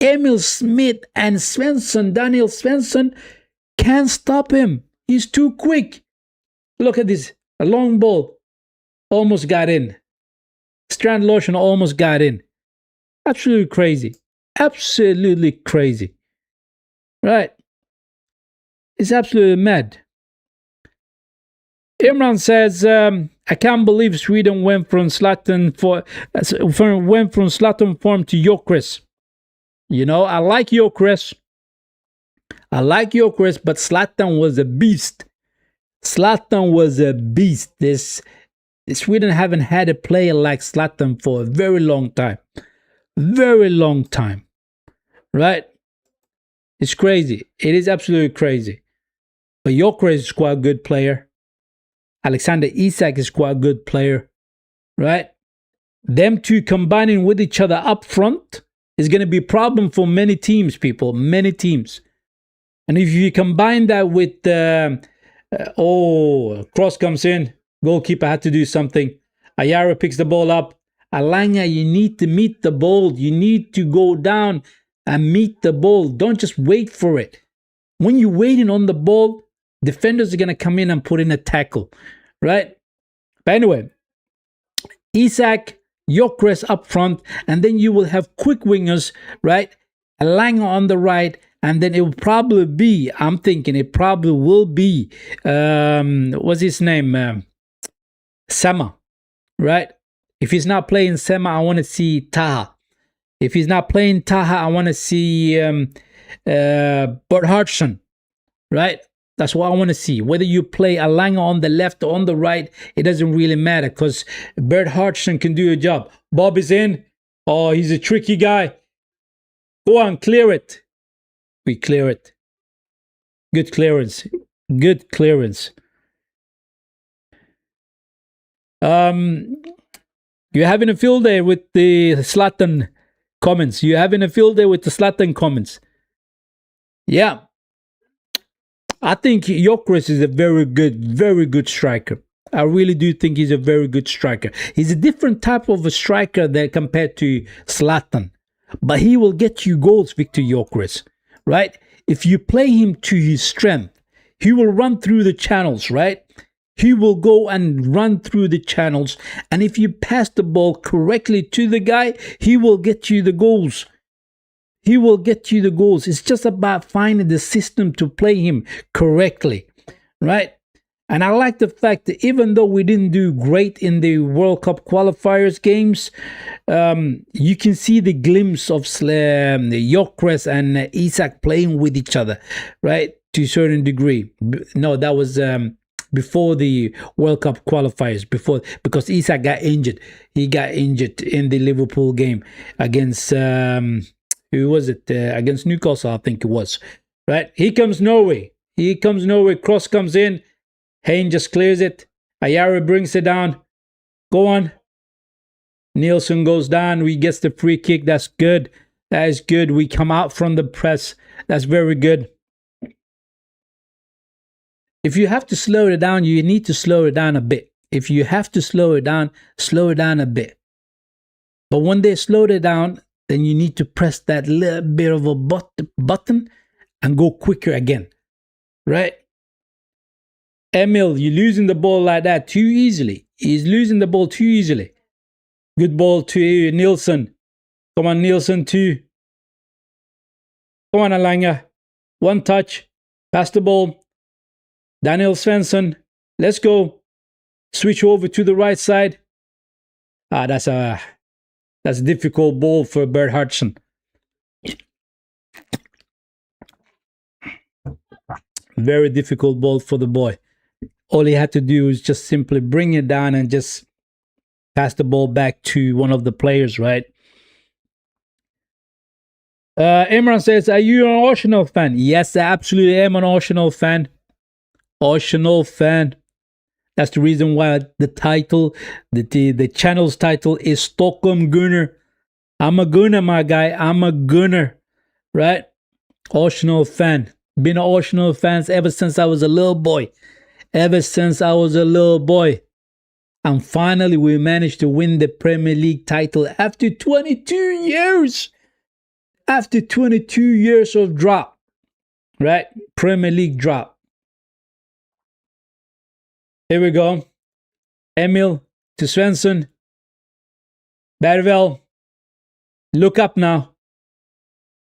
Emil Smith and Daniel Svensson can't stop him. He's too quick. Look at this. A long ball. Almost got in. Strand Larsson almost got in. Absolutely crazy. Absolutely crazy. Right. It's absolutely mad. Imran says, I can't believe Sweden went from Zlatan form to Gyökeres. You know, I like Gyökeres, but Zlatan was a beast. Sweden haven't had a player like Zlatan for a very long time. Right? It's crazy. It is absolutely crazy. But Gyökeres is quite a good player. Alexander Isak is quite a good player. Right? Them two combining with each other up front is going to be a problem for many teams, people, many teams. And if you combine that with, cross comes in, goalkeeper had to do something. Ayara picks the ball up. Alanya, you need to meet the ball. You need to go down and meet the ball. Don't just wait for it. When you're waiting on the ball, defenders are going to come in and put in a tackle, right? But anyway, Isak, Gyökeres up front, and then you will have quick wingers, right? Alanya on the right, and then it will probably be, I'm thinking it probably will be, what's his name? Sama, right? If he's not playing Sama, I want to see Taha. If he's not playing Taha, I want to see Bert Hodgson, right? That's what I want to see. Whether you play Alanya on the left or on the right, it doesn't really matter because Bert Hodgson can do a job. Bob is in. Oh, he's a tricky guy. Go on, clear it. We clear it. Good clearance. Good clearance. You're having a field day with the Zlatan comments. You're having a field day with the Zlatan comments. Yeah. I think Gyökeres is a very good striker. I really do think he's a very good striker. He's a different type of a striker than compared to Zlatan. But he will get you goals, Victor Gyökeres, right? If you play him to his strength, he will run through the channels, right? He will go and run through the channels. And if you pass the ball correctly to the guy, he will get you the goals. He will get you the goals. It's just about finding the system to play him correctly, right? And I like the fact that even though we didn't do great in the World Cup qualifiers games, you can see the glimpse of Gyökeres and Isak playing with each other, right? To a certain degree. No, that was before the World Cup qualifiers, because Isak got injured. He got injured in the Liverpool game against... who was it? Against Newcastle, I think it was. Right? Here comes Norway. Here comes Norway. Cross comes in. Hayne just clears it. Ayara brings it down. Go on. Nielsen goes down. We get the free kick. That's good. That is good. We come out from the press. That's very good. If you have to slow it down, you need to slow it down a bit. If you have to slow it down a bit. But when they slowed it down, then you need to press that little bit of a button and go quicker again, right? Emil, you're losing the ball like that too easily. He's losing the ball too easily. Good ball to Nielsen. Come on, Nielsen too. Come on, Alanya. One touch. Pass the ball. Daniel Svensson. Let's go. Switch over to the right side. That's a difficult ball for Bert Hodgson. Very difficult ball for the boy. All he had to do is just simply bring it down and just pass the ball back to one of the players, right? Imran says, are you an Arsenal fan? Yes, I absolutely am an Arsenal fan. Arsenal fan. That's the reason why the title, the channel's title is StockholmGooner. I'm a Gooner, my guy. I'm a Gooner, right? Arsenal fan. Been an Arsenal fan ever since I was a little boy. Ever since I was a little boy. And finally, we managed to win the Premier League title after 22 years. After 22 years of drop, right? Premier League drop. Here we go. Emil to Svensson. Bergvall. Look up now.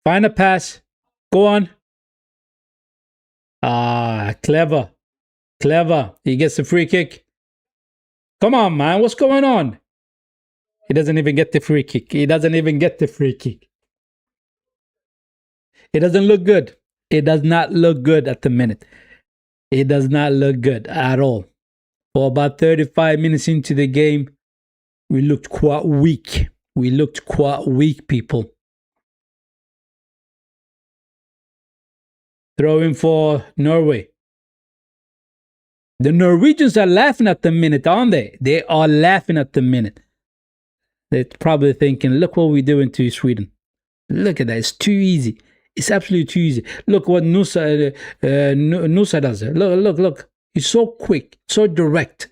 Find a pass. Go on. Clever. Clever. He gets the free kick. Come on, man. What's going on? He doesn't even get the free kick. He doesn't even get the free kick. It doesn't look good. It does not look good at the minute. It does not look good at all. For about 35 minutes into the game, we looked quite weak. We looked quite weak, people. Throwing for Norway. The Norwegians are laughing at the minute, aren't they? They are laughing at the minute. They're probably thinking, look what we're doing to Sweden. Look at that. It's too easy. It's absolutely too easy. Look what Nusa does. Look. He's so quick, so direct.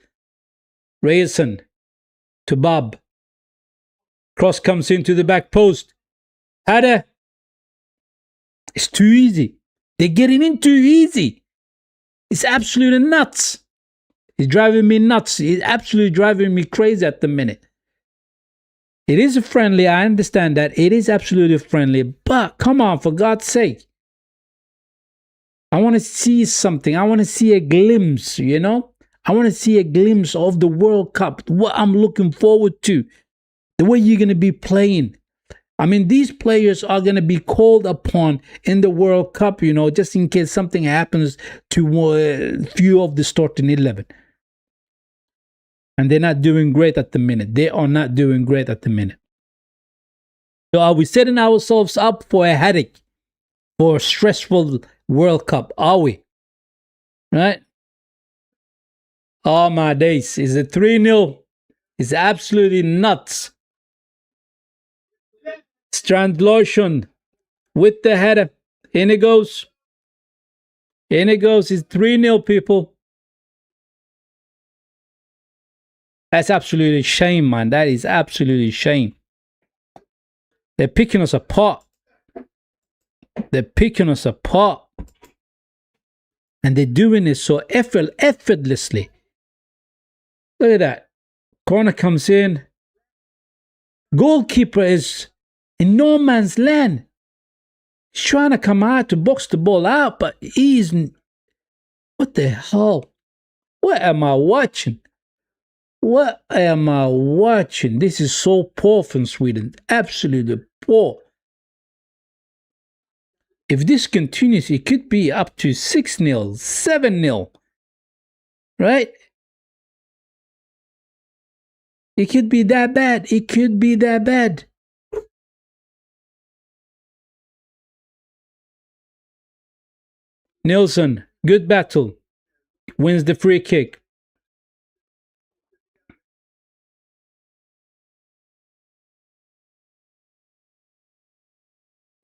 Rayson to Bob. Cross comes into the back post. Header. It's too easy. They're getting in too easy. It's absolutely nuts. It's driving me nuts. It's absolutely driving me crazy at the minute. It is a friendly. I understand that. It is absolutely friendly. But come on, for God's sake. I want to see something. I want to see a glimpse, you know? I want to see a glimpse of the World Cup. What I'm looking forward to. The way you're going to be playing. I mean, these players are going to be called upon in the World Cup, you know, just in case something happens to a few of the starting 11. And they're not doing great at the minute. They are not doing great at the minute. So are we setting ourselves up for a headache? For a stressful World Cup? Are we? Right? Oh my days. Is it 3-0? It's absolutely nuts. Strand Lotion with the header. In it goes. In it goes. It's 3-0, people. That's absolutely shame, man. That is absolutely shame. They're picking us apart. They're picking us apart. And they're doing it so effortlessly. Look at that. Corner comes in. Goalkeeper is in no man's land. He's trying to come out to box the ball out, but he's... What the hell? What am I watching? What am I watching? This is so poor from Sweden. Absolutely poor. If this continues, it could be up to 6-0, 7-0. Right? It could be that bad. It could be that bad. Nilsson, good battle. Wins the free kick.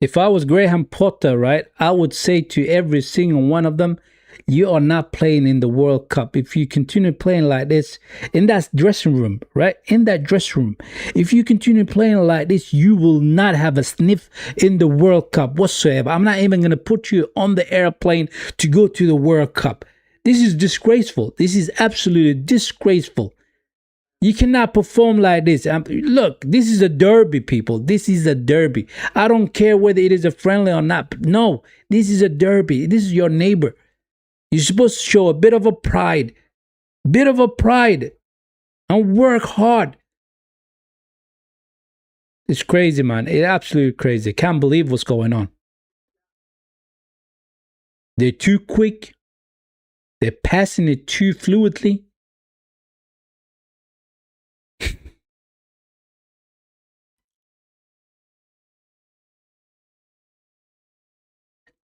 If I was Graham Potter, right, I would say to every single one of them, you are not playing in the World Cup. If you continue playing like this in that dressing room, right, in that dressing room, if you continue playing like this, you will not have a sniff in the World Cup whatsoever. I'm not even going to put you on the airplane to go to the World Cup. This is disgraceful. This is absolutely disgraceful. You cannot perform like this. Look, this is a derby, people. This is a derby. I don't care whether it is a friendly or not. No, this is a derby. This is your neighbor. You're supposed to show a bit of a pride. And work hard. It's crazy, man. It's absolutely crazy. Can't believe what's going on. They're too quick. They're passing it too fluidly.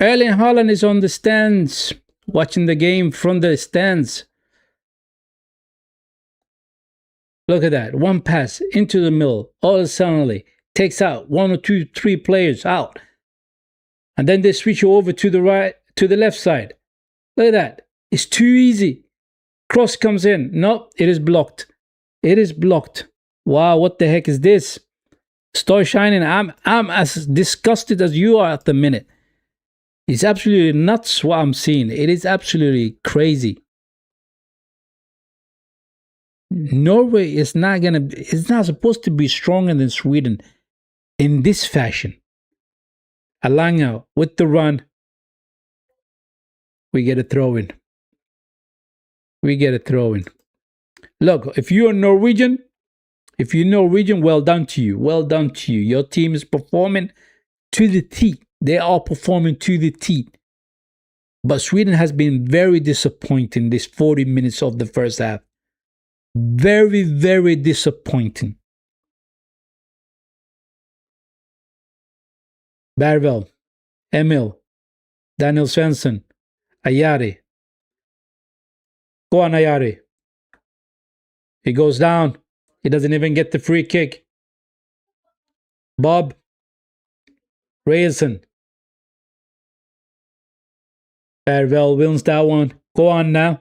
Erling Haaland is on the stands, watching the game from the stands. Look at that. One pass into the middle. All suddenly takes out 1 or 2, 3 players out. And then they switch over to the right, to the left side. Look at that. It's too easy. Cross comes in. No, it is blocked. It is blocked. Wow, what the heck is this? Star Shining. I'm as disgusted as you are at the minute. It's absolutely nuts what I'm seeing. It is absolutely crazy. Norway is not it's not supposed to be stronger than Sweden in this fashion. Alanga with the run. We get a throw in. We get a throw in. Look, if you're Norwegian, well done to you. Well done to you. Your team is performing to the T. They are performing to the T. But Sweden has been very disappointing this 40 minutes of the first half. Very, very disappointing. Bergvall, Emil, Daniel Svensson, Ayari. Go on, Ayari. He goes down. He doesn't even get the free kick. Bob Rayson. Farewell wins that one. Go on now.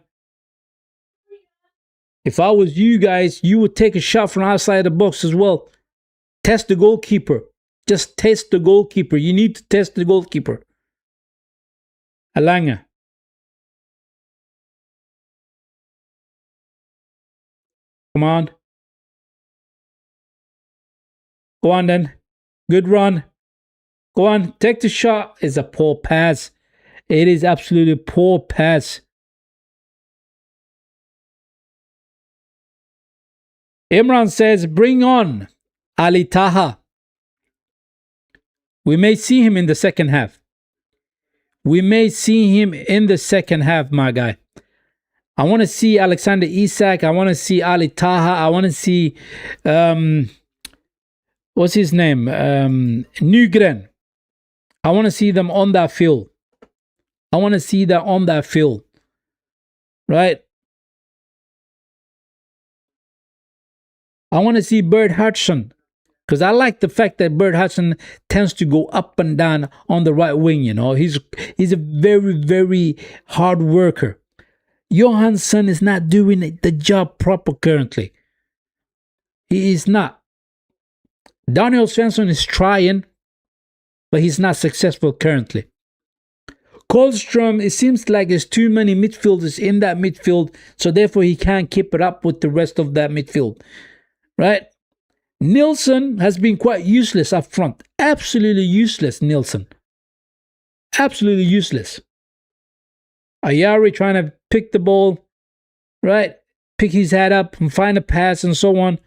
If I was you guys, you would take a shot from outside the box as well. Test the goalkeeper. Just test the goalkeeper. You need to test the goalkeeper. Alanga. Come on. Go on then. Good run. Go on. Take the shot. It's a poor pass. It is absolutely poor pass. Imran says, bring on Ali Taha. We may see him in the second half. We may see him in the second half, my guy. I want to see Alexander Isak. I want to see Ali Taha. I want to see, what's his name? Nygren. I want to see them on that field. I want to see that on that field. Right? I want to see Bert Hudson. Because I like the fact that Bert Hudson tends to go up and down on the right wing, you know. He's a very, very hard worker. Johansson is not doing the job proper currently. He is not. Daniel Svensson is trying, but he's not successful currently. Kohlstrom, it seems like there's too many midfielders in that midfield, so therefore he can't keep it up with the rest of that midfield. Right? Nilsson has been quite useless up front. Absolutely useless, Nilsson. Absolutely useless. Ayari trying to pick the ball, right? Pick his head up and find a pass and so on.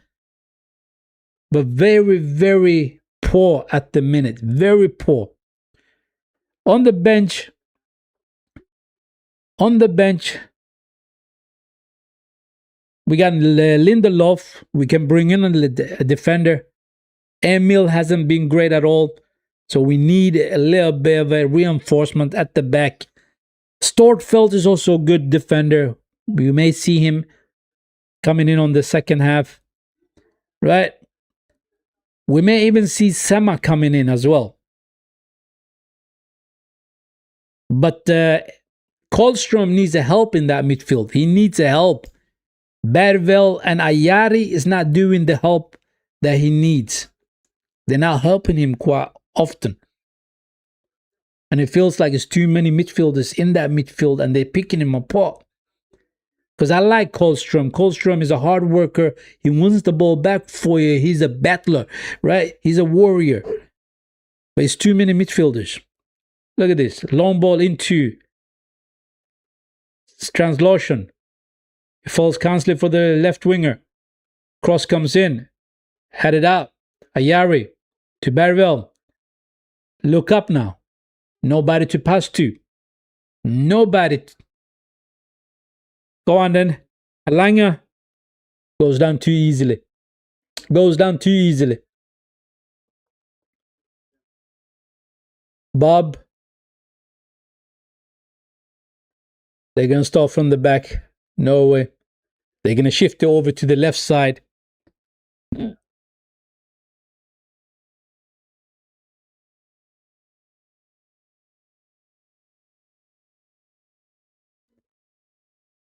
But very, very poor at the minute. Very poor. On the bench, we got Lindelof. We can bring in a defender. Emil hasn't been great at all. So we need a little bit of a reinforcement at the back. Stortfeld is also a good defender. We may see him coming in on the second half. Right? We may even see Sema coming in as well. But Kohlstrom needs a help in that midfield. He needs a help. Bervel and Ayari is not doing the help that he needs. They're not helping him quite often. And it feels like it's too many midfielders in that midfield and they're picking him apart. Because I like Kohlstrom. Kohlstrom is a hard worker. He wins the ball back for you. He's a battler, right? He's a warrior. But it's too many midfielders. Look at this. Long ball into Translation. It falls constantly for the left winger. Cross comes in. Head it out. Ayari to Bervel. Look up now. Nobody to pass to. Nobody. Go on then. Alanga goes down too easily. Goes down too easily. Bob. They're going to start from the back. Norway. They're going to shift it over to the left side.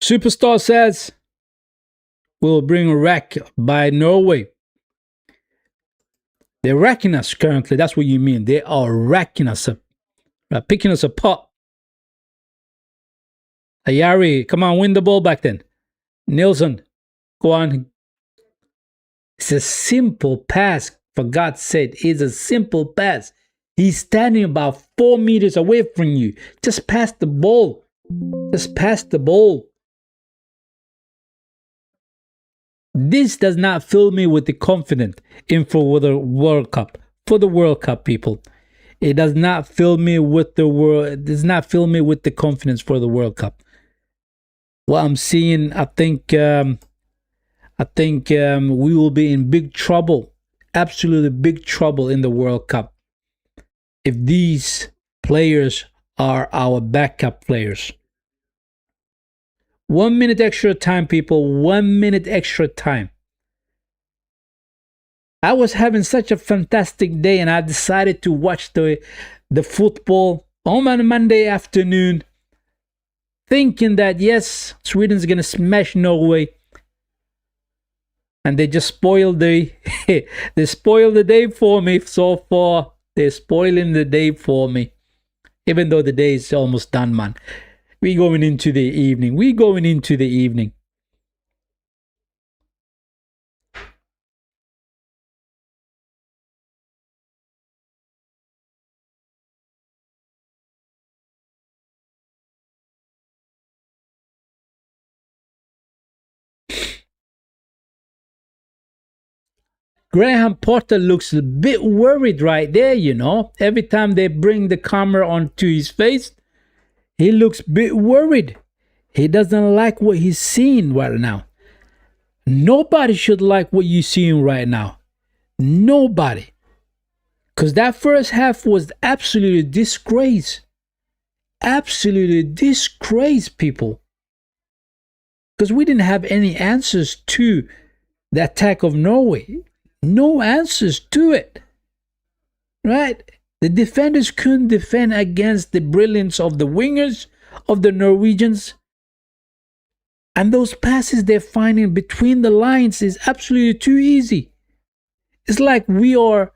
Superstar says, we'll bring a rack by Norway. They're racking us currently. That's what you mean. They are racking us up. Picking us apart. Ayari, come on, win the ball back then. Nilsson, go on. It's a simple pass, for God's sake. It's a simple pass. He's standing about 4 meters away from you. Just pass the ball. Just pass the ball. This does not fill me with the confidence for the World Cup. For the World Cup, people. It does not fill me with the confidence for the World Cup. What I'm seeing, I think we will be in big trouble, absolutely big trouble in the World Cup if these players are our backup players. 1 minute extra time, people. 1 minute extra time. I was having such a fantastic day, and I decided to watch the football on a Monday afternoon, thinking that yes, Sweden's gonna smash Norway, and they just spoiled the they spoiled the day for me so far. They're spoiling the day for me, even though the day is almost done, man. We going into the evening. We going into the evening. Graham Potter looks a bit worried right there, you know. Every time they bring the camera onto his face, he looks a bit worried. He doesn't like what he's seeing right now. Nobody should like what you're seeing right now. Nobody. Because that first half was absolutely disgrace. Absolutely disgrace, people. Because we didn't have any answers to the attack of Norway. No answers to it. Right? The defenders couldn't defend against the brilliance of the wingers of the Norwegians. And those passes they're finding between the lines is absolutely too easy. It's like we are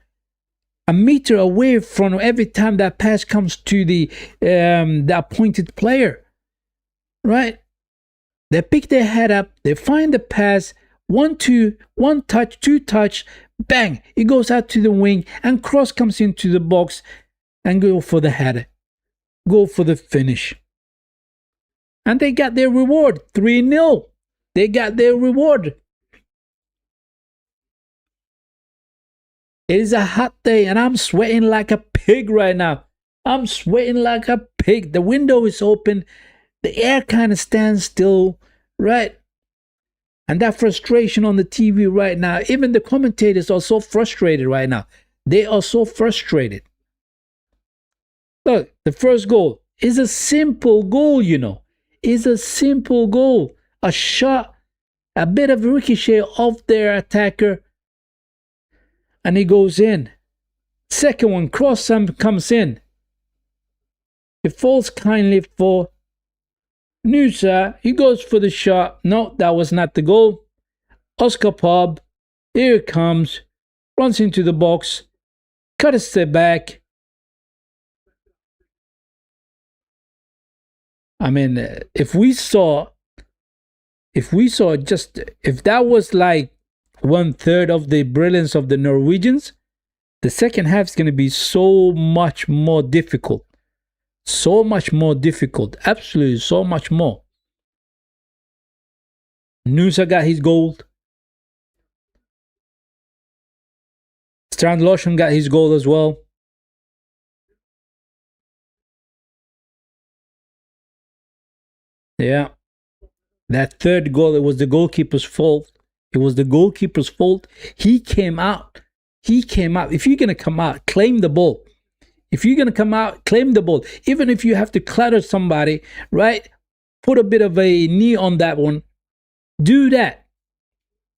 a meter away from every time that pass comes to the appointed player. Right? They pick their head up, they find the pass, one touch, two touch, bang, it goes out to the wing, and cross comes into the box, and go for the header, go for the finish. And they got their reward, 3-0. They got their reward. It is a hot day, and I'm sweating like a pig right now. I'm sweating like a pig. The window is open, the air kind of stands still, right? And that frustration on the TV right now, even the commentators are so frustrated right now. They are so frustrated. Look, the first goal is a simple goal, you know. It's a simple goal. A shot, a bit of ricochet off their attacker, and he goes in. Second one, cross comes in. It falls kindly for Nusa. He goes for the shot. No, that was not the goal. Oscar Pob, here it comes, runs into the box, cut a step back. I mean, if that was like 1/3 of the brilliance of the Norwegians, the second half is going to be so much more difficult. So much more difficult. Absolutely so much more. Nusa got his goal. Strand Larsen got his goal as well. Yeah. That third goal, it was the goalkeeper's fault. It was the goalkeeper's fault. He came out. If you're going to come out, claim the ball. If you're going to come out, claim the ball. Even if you have to clatter somebody, right? Put a bit of a knee on that one. Do that.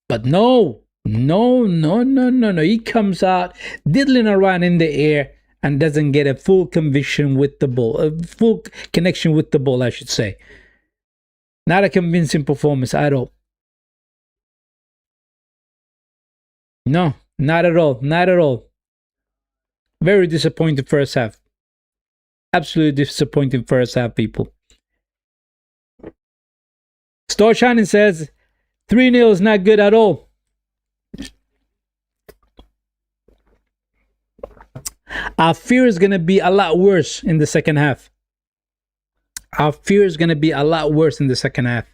But no. He comes out, diddling around in the air, and doesn't get a full conviction with the ball. A full connection with the ball, I should say. Not a convincing performance at all. No, not at all. Not at all. Very disappointing first half. Absolutely disappointing first half, people. Star Shining says 3-0 is not good at all. Our fear is going to be a lot worse in the second half. Our fear is going to be a lot worse in the second half.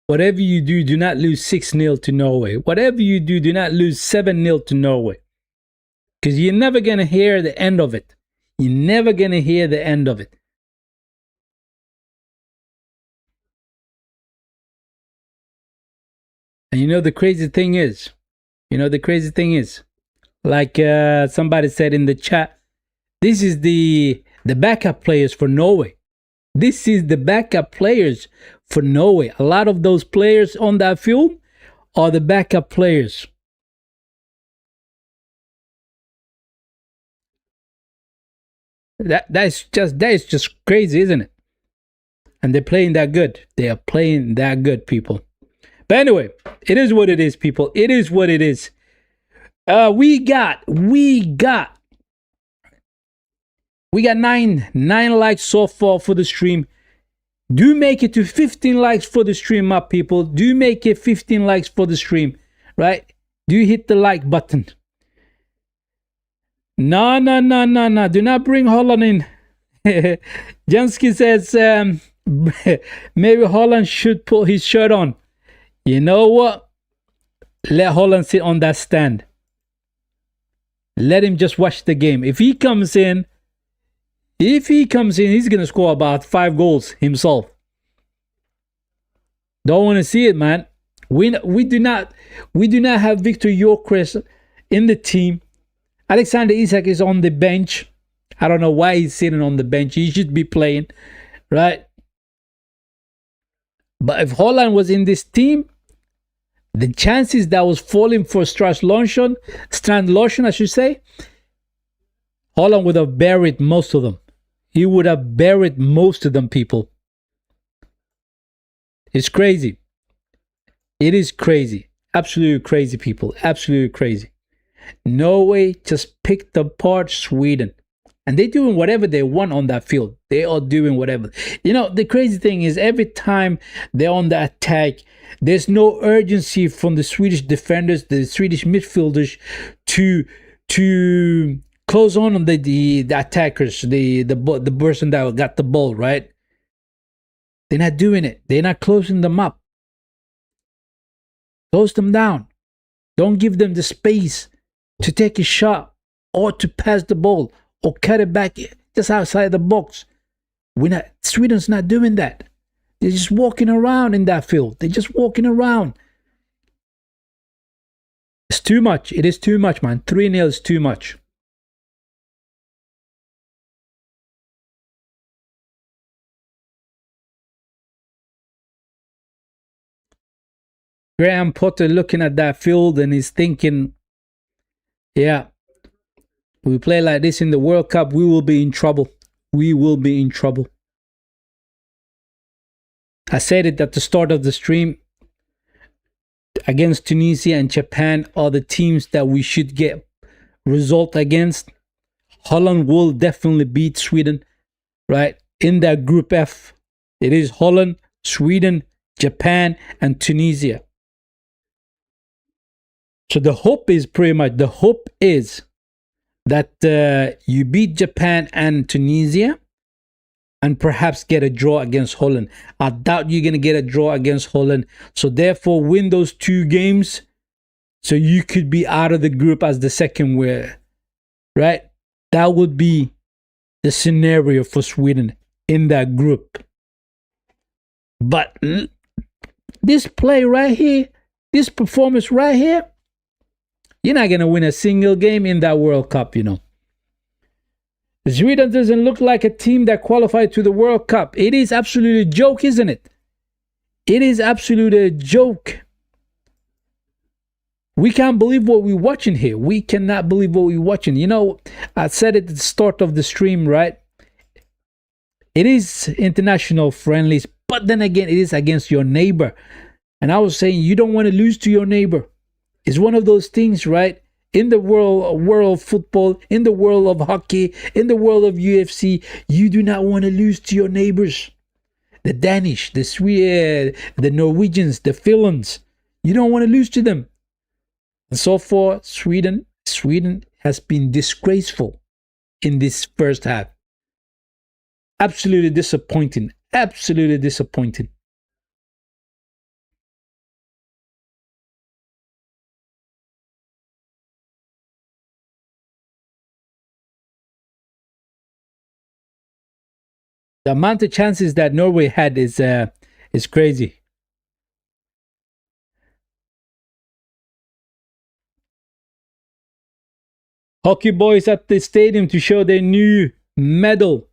Whatever you do, do not lose 6-0 to Norway. Whatever you do, do not lose 7-0 to Norway. Because you're never going to hear the end of it. You're never going to hear the end of it. And you know the crazy thing is, like somebody said in the chat, this is the backup players for Norway. This is the backup players for Norway. A lot of those players on that field are the backup players. That is just crazy, isn't it? And they're playing that good. They are playing that good, people. But anyway, it is what it is, people. It is what it is. We got nine likes so far for the stream. Do make it to 15 likes for the stream, my people. Do make it 15 likes for the stream, right? Do hit the like button. No. Do not bring Holland in. Jansky says maybe Holland should put his shirt on. You know what? Let Holland sit on that stand. Let him just watch the game. If he comes in, he's going to score about 5 goals himself. Don't want to see it, man. We do not have Victor Gyokeres in the team. Alexander Isak is on the bench. I don't know why he's sitting on the bench. He should be playing, right? But if Holland was in this team, the chances that was falling for Strand Larsen, I should say, Holland would have buried most of them. He would have buried most of them, people. It's crazy. It is crazy. Absolutely crazy, people. Absolutely crazy. Norway just picked apart Sweden. And they're doing whatever they want on that field. They are doing whatever. You know, the crazy thing is every time they're on the attack, there's no urgency from the Swedish defenders, the Swedish midfielders to close on the attackers, the person that got the ball, right? They're not doing it. They're not closing them up. Close them down. Don't give them the space to take a shot or to pass the ball or cut it back just outside the box. Sweden's not doing that. They're just walking around in that field. They're just walking around. It's too much. It is too much, man. 3-0 is too much. Graham Potter looking at that field and he's thinking, yeah, we play like this in the World Cup, we will be in trouble. We will be in trouble. I said it at the start of the stream. Against Tunisia and Japan are the teams that we should get result against. Holland will definitely beat Sweden, right? In that Group F, it is Holland, Sweden, Japan, and Tunisia. So the hope is that you beat Japan and Tunisia and perhaps get a draw against Holland. I doubt you're going to get a draw against Holland. So therefore, win those 2 games so you could be out of the group as the second winner, right? That would be the scenario for Sweden in that group. But this play right here, this performance right here, you're not going to win a single game in that World Cup, you know. Sweden doesn't look like a team that qualified to the World Cup. It is absolutely a joke, isn't it? It is absolutely a joke. We can't believe what we're watching here. We cannot believe what we're watching. You know, I said it at the start of the stream, right? It is international friendlies, but then again, it is against your neighbor. And I was saying, you don't want to lose to your neighbor. It's one of those things, right? In the world of football, in the world of hockey, in the world of UFC, you do not want to lose to your neighbors. The Danish, the Swedes, the Norwegians, the Finns. You don't want to lose to them. And so far, Sweden has been disgraceful in this first half. Absolutely disappointing. Absolutely disappointing. The amount of chances that Norway had is crazy. Hockey boys at the stadium to show their new medal.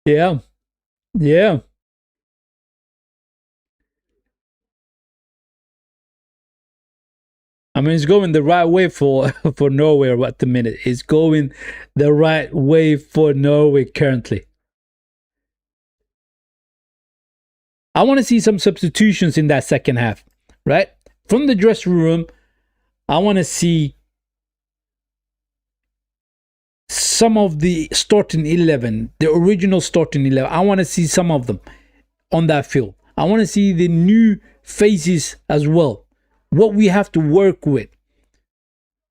Yeah, yeah. I mean, it's going the right way for for Norway at the minute. It's going the right way for Norway currently. I want to see some substitutions in that second half, right? From the dressing room, I want to see some of the starting 11, the original starting 11. I want to see some of them on that field. I want to see the new faces as well. What we have to work with.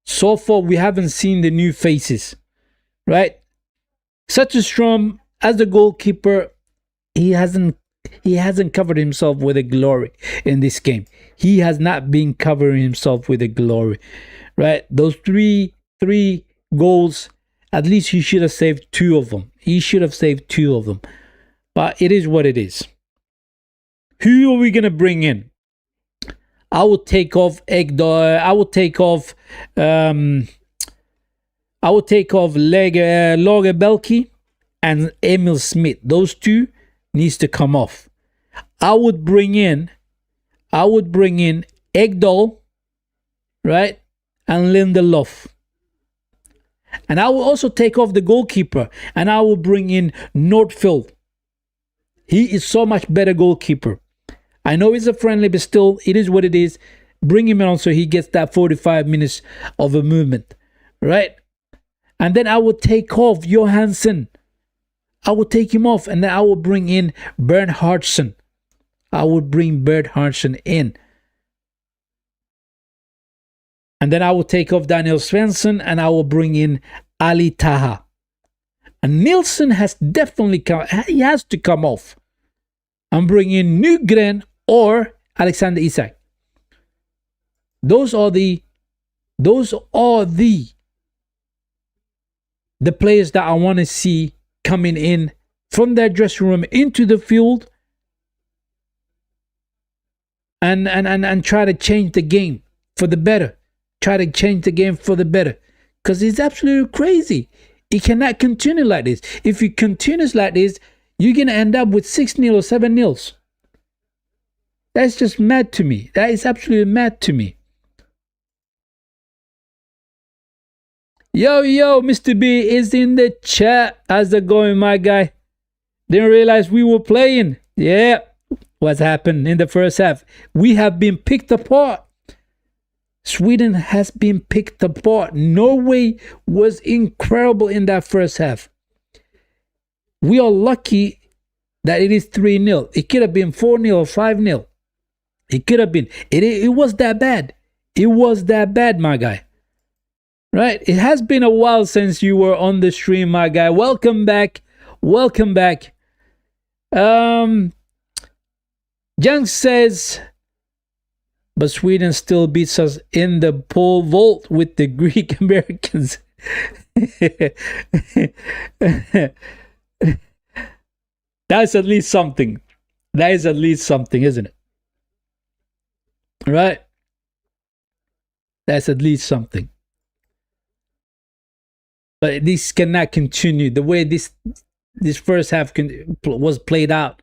So far, we haven't seen the new faces, right? Strom, as the goalkeeper, he hasn't covered himself with a glory in this game. He has not been covering himself with a glory, right? Those three goals, at least he should have saved two of them. He should have saved two of them. But it is what it is. Who are we gonna bring in? I would take off Egdal. I would take off Lagerbelke and Emil Smith. Those two needs to come off. I would bring in Egdal, right? And Lindelof. And I will also take off the goalkeeper and I will bring in Nordfield. He is so much better goalkeeper. I know it's a friendly, but still, it is what it is. Bring him on so he gets that 45 minutes of a movement, right? And then I will take off Johansson. I will take him off, and then I will bring in Bernhardsson. I will bring Bernhardsson in. And then I will take off Daniel Svensson, and I will bring in Ali Taha. And Nilsson has definitely come. He has to come off. I'm bringing Nygren or Alexander Isak. Those are the players that I want to see coming in from their dressing room into the field and try to change the game for the better. Try to change the game for the better. Because it's absolutely crazy. It cannot continue like this. If it continues like this, you're going to end up with 6-0 or 7-0. That's just mad to me. That is absolutely mad to me. Yo, Mr. B is in the chat. How's it going, my guy? Didn't realize we were playing. Yeah. What's happened in the first half? We have been picked apart. Sweden has been picked apart. Norway was incredible in that first half. We are lucky that it is 3-0. It could have been 4-0 or 5-0. It could have been. It was that bad. It was that bad, my guy. Right? It has been a while since you were on the stream, my guy. Welcome back. Welcome back. Jung says, but Sweden still beats us in the pole vault with the Greek Americans. That's at least something. That is at least something, isn't it? Right? That's at least something. But this cannot continue the way this first half was played out.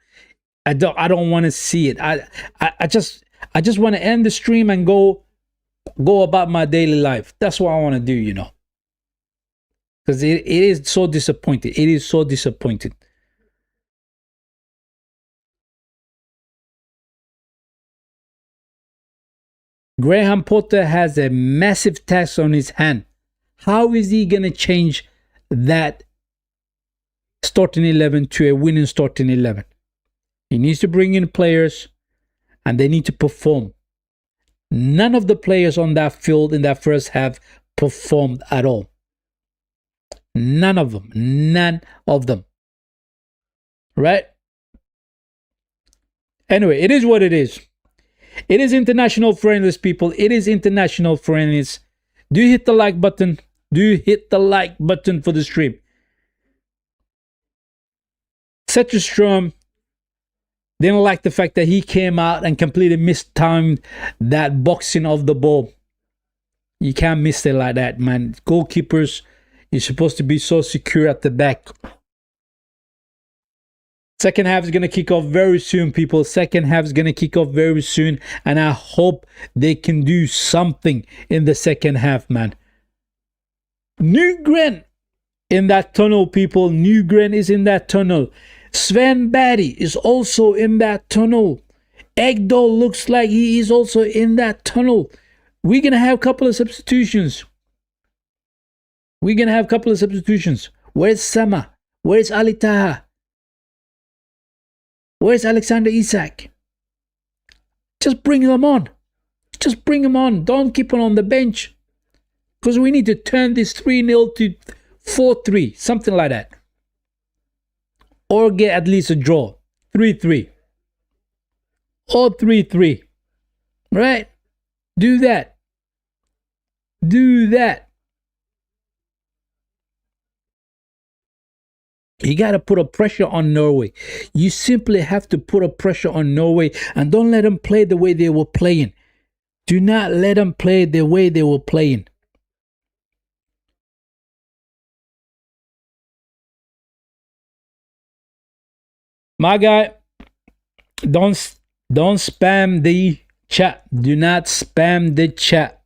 I don't want to see it. I just want to end the stream and go about my daily life. That's what I want to do, you know. Because it is so disappointing. It is so disappointing. Graham Potter has a massive task on his hand. How is he going to change that starting 11 to a winning starting 11? He needs to bring in players and they need to perform. None of the players on that field in that first half performed at all. None of them. None of them. Right? Anyway, it is what it is. It is international friendlies, people. It is international friendlies. Do you hit the like button? Do you hit the like button for the stream? Strom didn't like the fact that he came out and completely mistimed that boxing of the ball. You can't miss it like that, man. Goalkeepers, you're supposed to be so secure at the back. Second half is going to kick off very soon, people. Second half is going to kick off very soon. And I hope they can do something in the second half, man. Nygren in that tunnel, people. Nygren is in that tunnel. Sven Barry is also in that tunnel. Ekdal looks like he is also in that tunnel. We're going to have a couple of substitutions. We're going to have a couple of substitutions. Where's Sama? Where's Ali Taha? Where's Alexander Isak? Just bring them on. Just bring them on. Don't keep on the bench. Because we need to turn this 3-0 to 4-3. Something like that. Or get at least a draw. 3-3. Or 3-3. Right? Do that. Do that. You got to put a pressure on Norway. You simply have to put a pressure on Norway and don't let them play the way they were playing. Do not let them play the way they were playing. My guy, don't spam the chat. Do not spam the chat.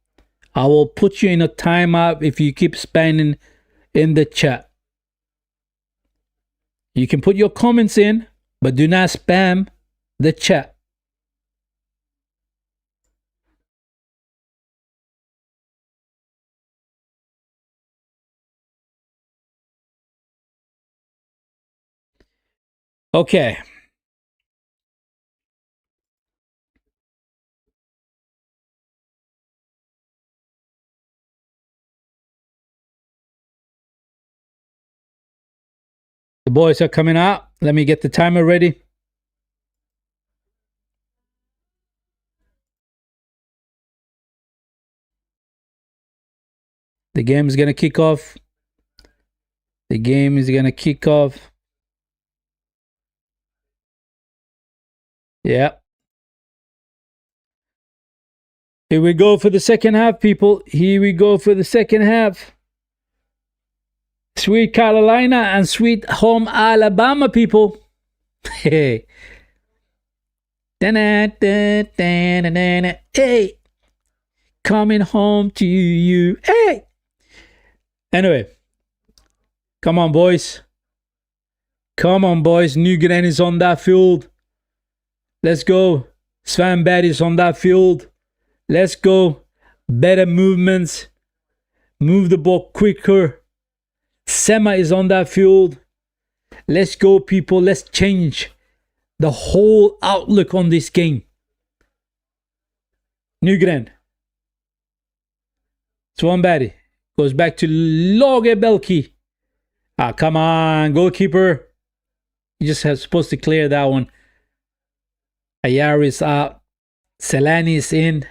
I will put you in a timeout if you keep spamming in the chat. You can put your comments in, but do not spam the chat. Okay. The boys are coming out. Let me get the timer ready. The game is going to kick off. The game is going to kick off. Yeah. Here we go for the second half, people. Here we go for the second half. Sweet Carolina and sweet home Alabama, people. Hey. Hey. Coming home to you. Hey. Anyway. Come on, boys. Come on, boys. Nygren is on that field. Let's go. Sven Barry is on that field. Let's go. Better movements. Move the ball quicker. Sema is on that field. Let's go, people. Let's change the whole outlook on this game. Nygren. Sven Barry goes back to Lagerbälke. Ah, come on, goalkeeper. You just have supposed to clear that one. Ayar is out. Selani is in.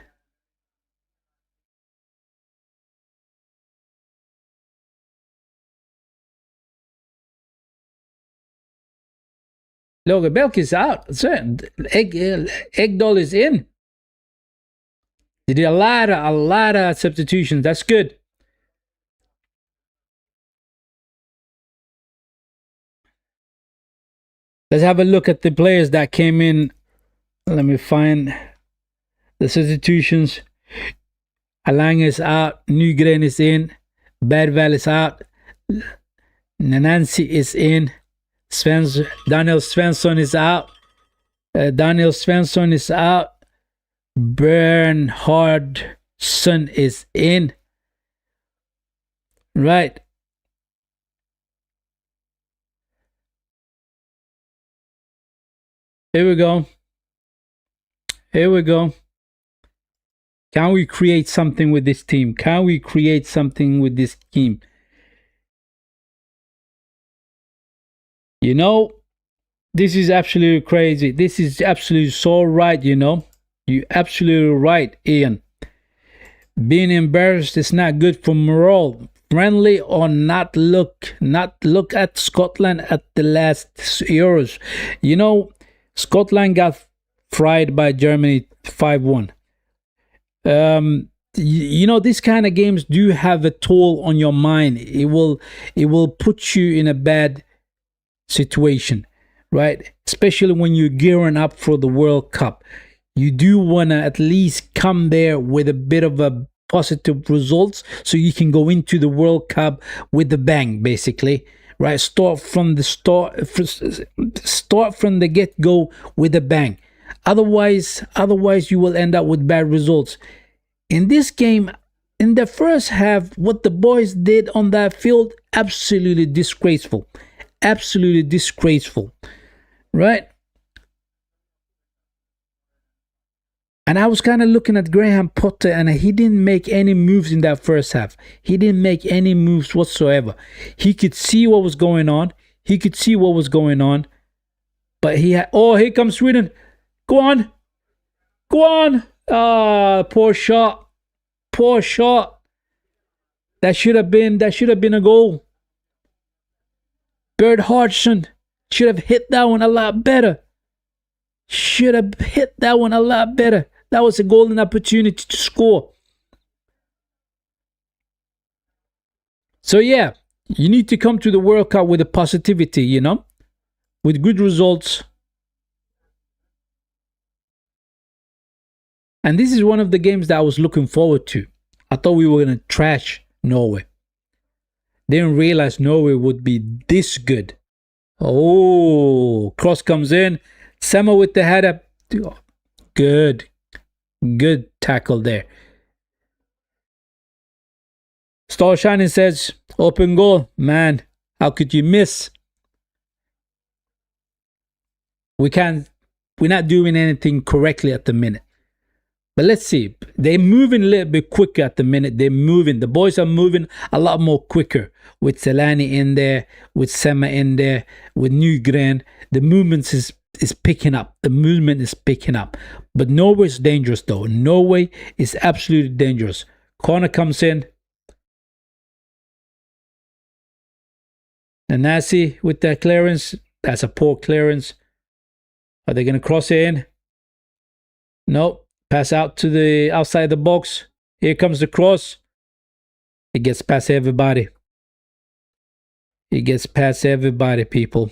Lagerbälke is out. Ekdal is in. They did a lot of substitutions. That's good. Let's have a look at the players that came in. Let me find the substitutions. Alang is out. Nygren is in. Bergvall is out. Nanansi is in. Daniel Svensson is out. Daniel Svensson is out. Bernhardsson is in. Right. Here we go. Here we go. Can we create something with this team? Can we create something with this team? You know, this is absolutely crazy. This is absolutely so right, you know. You're absolutely right, Ian. Being embarrassed is not good for morale. Friendly or not look at Scotland at the last Euros. You know, Scotland got fried by Germany 5-1. You know, these kind of games do have a toll on your mind. It will put you in a bad situation. right? Especially when you're gearing up for the World Cup. You do want to at least come there with a bit of a positive results so you can go into the World Cup with the bang, basically, right? Start from the get-go with a bang. Otherwise you will end up with bad results. In this game, in the first half, what the boys did on that field, absolutely disgraceful. Absolutely disgraceful, right? And I was kind of looking at Graham Potter, and he didn't make any moves in that first half. He didn't make any moves whatsoever. He could see what was going on. But he had, oh, here comes Sweden. Go on. Ah, poor shot. That should have been a goal. Bert Hodgson should have hit that one a lot better. That was a golden opportunity to score. So yeah, you need to come to the World Cup with a positivity, you know, with good results. And this is one of the games that I was looking forward to. I thought we were going to trash Norway. Didn't realize Norway would be this good. Oh, cross comes in. Sema with the header. Good tackle there. Star Shining says, open goal. Man, how could you miss? We're not doing anything correctly at the minute. But let's see. They're moving a little bit quicker at the minute. The boys are moving a lot more quicker. With Selani in there, with Sema in there, with Nygren. The movement is picking up. But Norway's dangerous though. Norway is absolutely dangerous. Corner comes in. Nanasi with that clearance. That's a poor clearance. Are they going to cross it in? No. Pass out to the outside the box. Here comes the cross. It gets past everybody. People.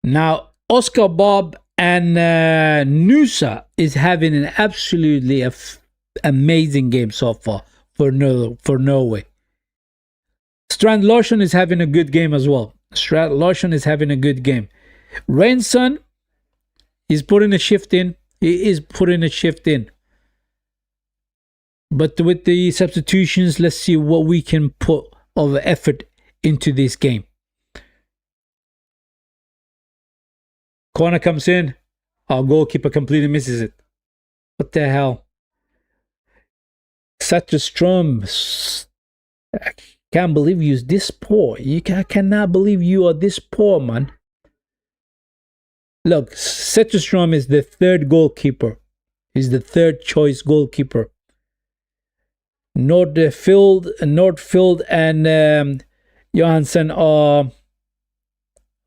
Now, Oscar Bob and Nusa is having an absolutely amazing game so far for Norway. Strand Larsen is having a good game as well. Rainson is putting a shift in. But with the substitutions, let's see what we can put of effort into this game. Corner comes in. Our goalkeeper completely misses it. What the hell? Such a Strom. I can't believe you're this poor. I cannot believe you are this poor, man. Look, Zetterstrom is the third goalkeeper. He's the third choice goalkeeper. Nordfield and Johansson are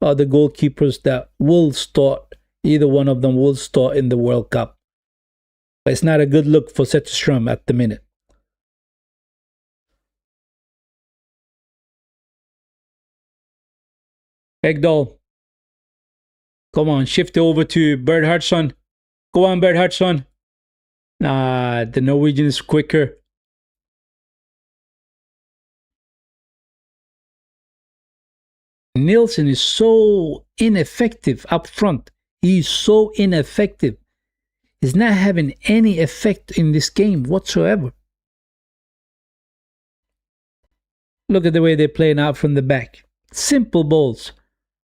the goalkeepers that will start. Either one of them will start in the World Cup. But it's not a good look for Zetterstrom at the minute. Egdahl. Come on, shift over to Bert Hodgson. Go on, Bert Hodgson. The Norwegian is quicker. Nielsen is so ineffective up front. He's so ineffective. He's not having any effect in this game whatsoever. Look at the way they're playing out from the back. Simple balls.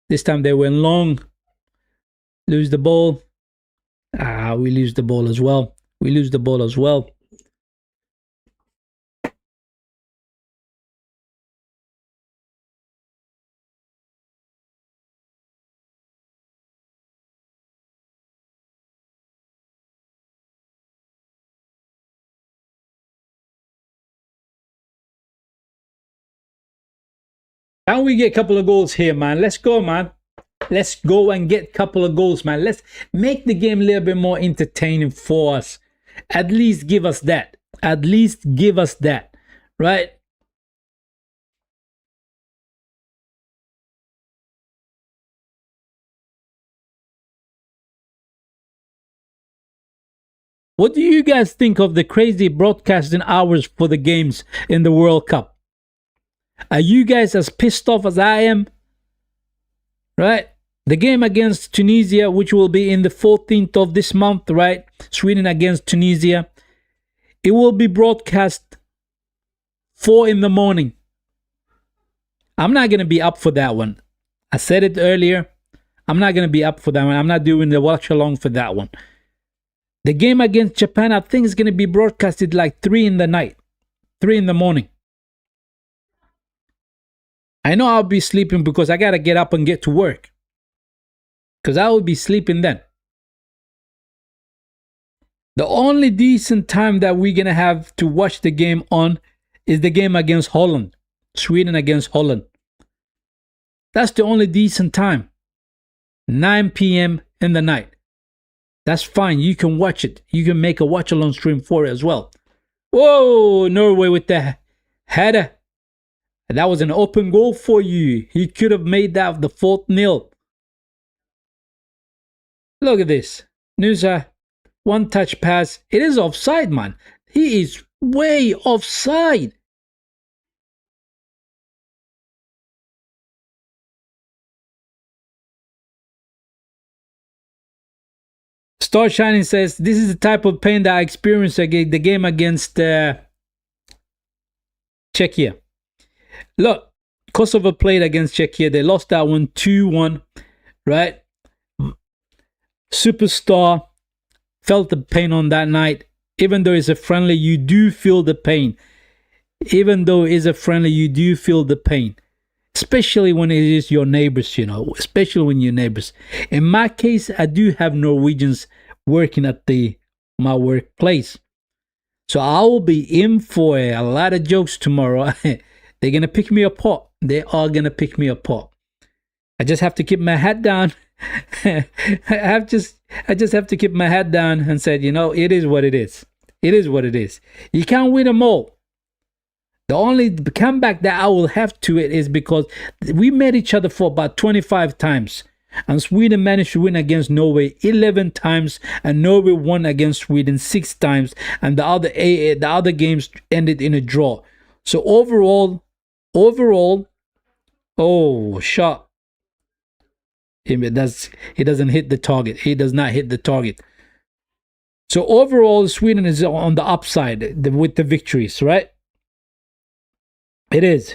This time they went long. Lose the ball. We lose the ball as well. Can we get a couple of goals here, man? Let's go, man. Let's go and get a couple of goals, man. Let's make the game a little bit more entertaining for us. At least give us that. Right? What do you guys think of the crazy broadcasting hours for the games in the World Cup? Are you guys as pissed off as I am? Right? The game against Tunisia, which will be in the 14th of this month, right? Sweden against Tunisia. It will be broadcast 4 in the morning. I'm not going to be up for that one. I said it earlier. I'm not going to be up for that one. I'm not doing the watch along for that one. The game against Japan, I think, is going to be broadcasted like 3 in the night, 3 in the morning. I know I'll be sleeping because I got to get up and get to work. Because I will be sleeping then. The only decent time that we're going to have to watch the game on is the game against Holland. Sweden against Holland. That's the only decent time. 9 p.m. in the night. That's fine. You can watch it. You can make a watch along stream for it as well. Whoa, Norway with the header. That was an open goal for you. He could have made that the 4th nil. Look at this. Nusa, one touch pass. It is offside, man. He is way offside. Star Shining says, this is the type of pain that I experienced against the game against Czechia. Look, Kosovo played against Czechia. They lost that one 2-1, right? Superstar felt the pain on that night. Even though it's a friendly, you do feel the pain. Even though it's a friendly, you do feel the pain. Especially when it is your neighbors, you know. Especially when your neighbors. In my case, I do have Norwegians working at my workplace. So I will be in for a lot of jokes tomorrow. They're going to pick me apart. They are going to pick me apart. I just have to keep my head down. I just have to keep my head down and said, you know, it is what it is. It is what it is. You can't win them all. The only comeback that I will have to it is because we met each other for about 25 times. And Sweden managed to win against Norway 11 times. And Norway won against Sweden 6 times. And the other games ended in a draw. So overall, oh, shot. He doesn't hit the target. He does not hit the target. So overall, Sweden is on the upside with the victories, right? It is.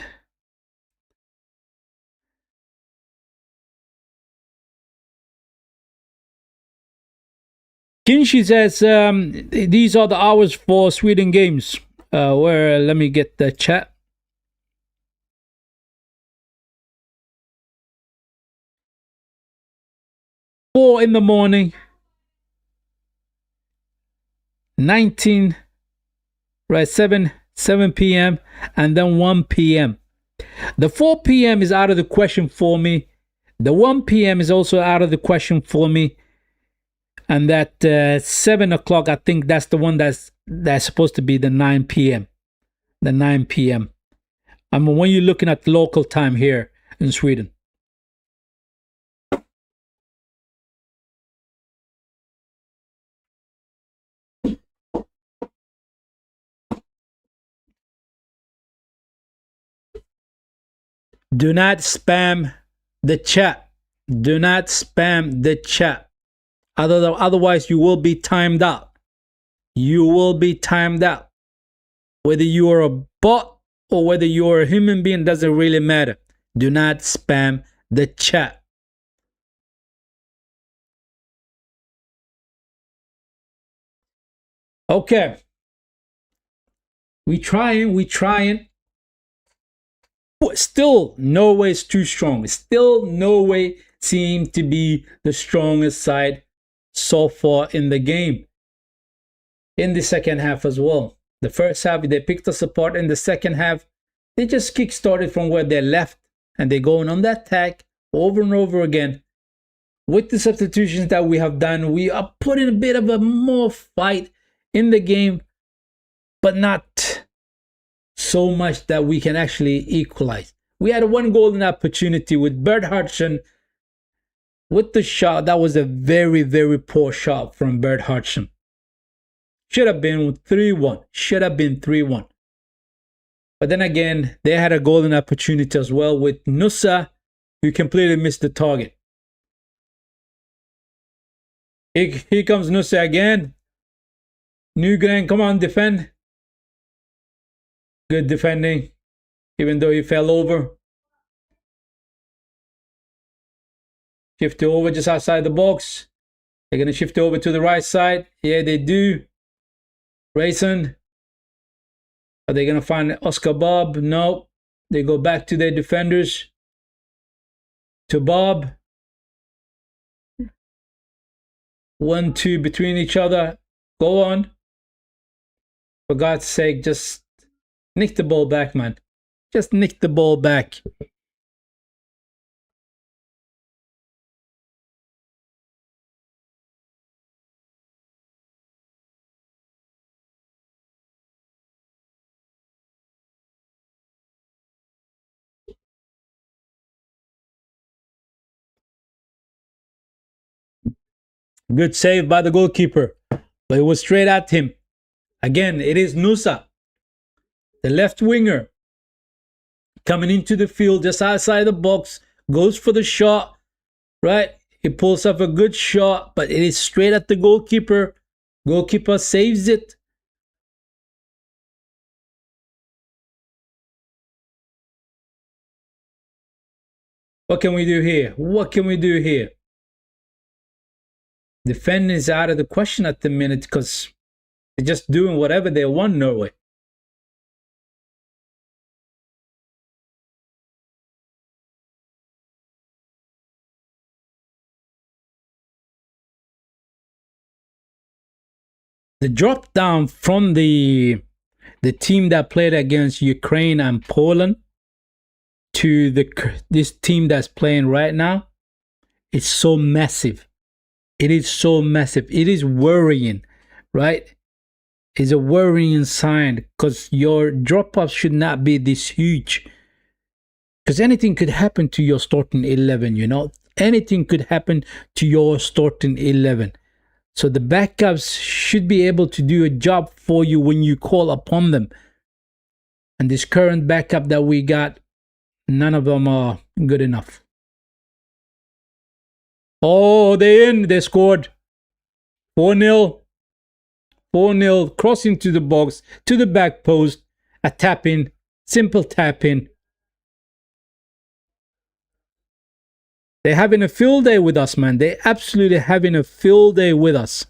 Kinshi says, these are the hours for Sweden games. Let me get the chat. Four in the morning. 19, right, 7 p.m. and then 1 p.m. The 4 p.m. is out of the question for me. The 1 p.m. is also out of the question for me. And that 7 o'clock, I think that's the one that's supposed to be the 9 p.m. The 9 p.m. I mean, when you're looking at local time here in Sweden. Do not spam the chat. Do not spam the chat. Otherwise, you will be timed out. You will be timed out. Whether you are a bot or whether you are a human being doesn't really matter. Do not spam the chat. Okay. We trying. But still, Norway is too strong. Still, Norway seems to be the strongest side so far in the game. In the second half as well. The first half, they picked us apart. In the second half, they just kick-started from where they left. And they're going on that attack over and over again. With the substitutions that we have done, we are putting a bit of a more fight in the game. But not so much that we can actually equalize. We had one golden opportunity with Bert Hodgson with the shot. That was a very, very poor shot from Bert Hodgson. Should have been 3-1. Should have been 3-1. But then again, they had a golden opportunity as well with Nusa, who completely missed the target. Here comes Nusa again. Nygren, come on, defend. Good defending, even though he fell over. Shift it over just outside the box. They're going to shift it over to the right side. Yeah, they do. Rayson. Are they going to find Oscar Bob? No. They go back to their defenders. To Bob. 1-2 between each other. Go on. For God's sake, just nick the ball back, man. Just nick the ball back. Good save by the goalkeeper. But it was straight at him. Again, it is Nusa, the left winger, coming into the field just outside the box, goes for the shot, right? He pulls up a good shot, but it is straight at the goalkeeper. Goalkeeper saves it. What can we do here? What can we do here? Defending is out of the question at the minute because they're just doing whatever they want, Norway. The drop down from the team that played against Ukraine and Poland to this team that's playing right now, it's so massive. It is so massive. It is worrying, right? It's a worrying sign because your drop-off should not be this huge. Because anything could happen to your starting 11, you know? Anything could happen to your starting 11. So the backups should be able to do a job for you when you call upon them. And this current backup that we got, none of them are good enough. Oh, they scored. 4-0. 4-0, crossing to the box, to the back post, a tap-in, simple tap-in. They're having a field day with us, man. They're absolutely having a field day with us.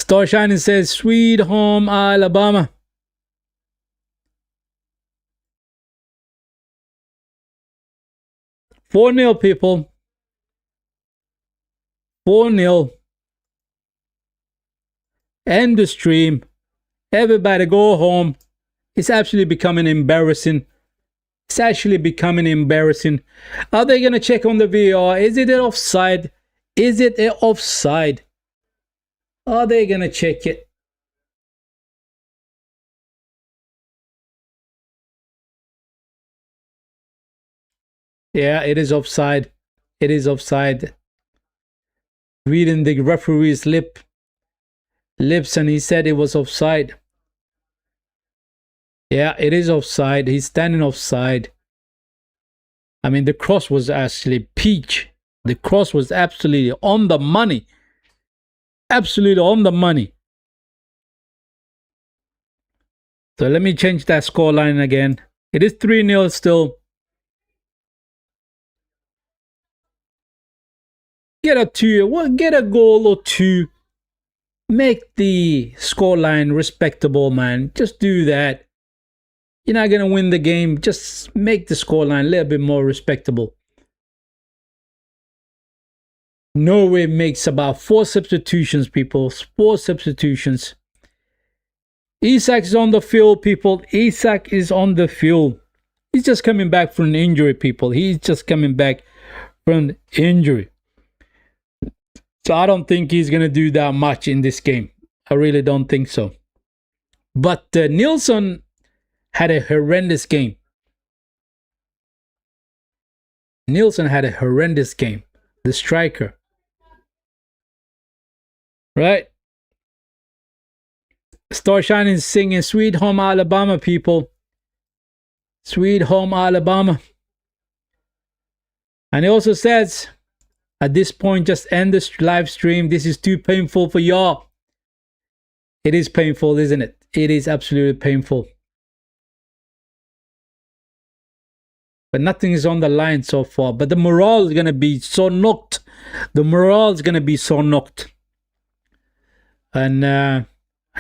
Star Shining says, Sweet Home Alabama. "4-0, people. 4-0. End the stream. Everybody go home. It's actually becoming embarrassing. It's actually becoming embarrassing. Are they going to check on the VAR? Is it an offside? Is it an offside? Are they going to check it? Yeah, it is offside. It is offside. Reading the referee's lips, and he said it was offside. Yeah, it is offside. He's standing offside. I mean, the cross was actually peach. The cross was absolutely on the money. Absolutely on the money. So let me change that scoreline again. It is 3-0 still. Get a goal or two. Make the scoreline respectable, man. Just do that. You're not going to win the game. Just make the scoreline a little bit more respectable. Norway makes about 4 substitutions, people. 4 substitutions. Isak is on the field, people. Isak is on the field. He's just coming back from an injury, people. He's just coming back from an injury. So I don't think he's going to do that much in this game. I really don't think so. But Nilsson had a horrendous game. Nilsson had a horrendous game. The striker. right? Star Shining singing Sweet Home Alabama, people. Sweet Home Alabama. And he also says, at this point, just end this live stream. This is too painful for y'all. It is painful, isn't it? It is absolutely painful. But nothing is on the line so far. But the morale is going to be so knocked. The morale is going to be so knocked. And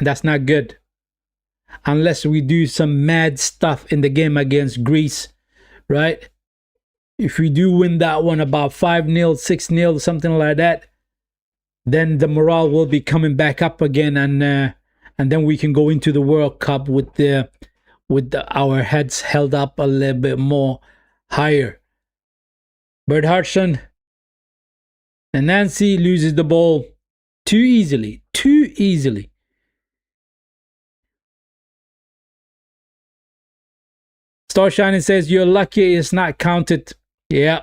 that's not good. Unless we do some mad stuff in the game against Greece, right? If we do win that one about 5-0, 6-0, something like that, then the morale will be coming back up again, and then we can go into the World Cup with our heads held up a little bit more higher. Bert Hodgson and Nancy loses the ball too easily. Star Shining says, you're lucky it's not counted. Yeah.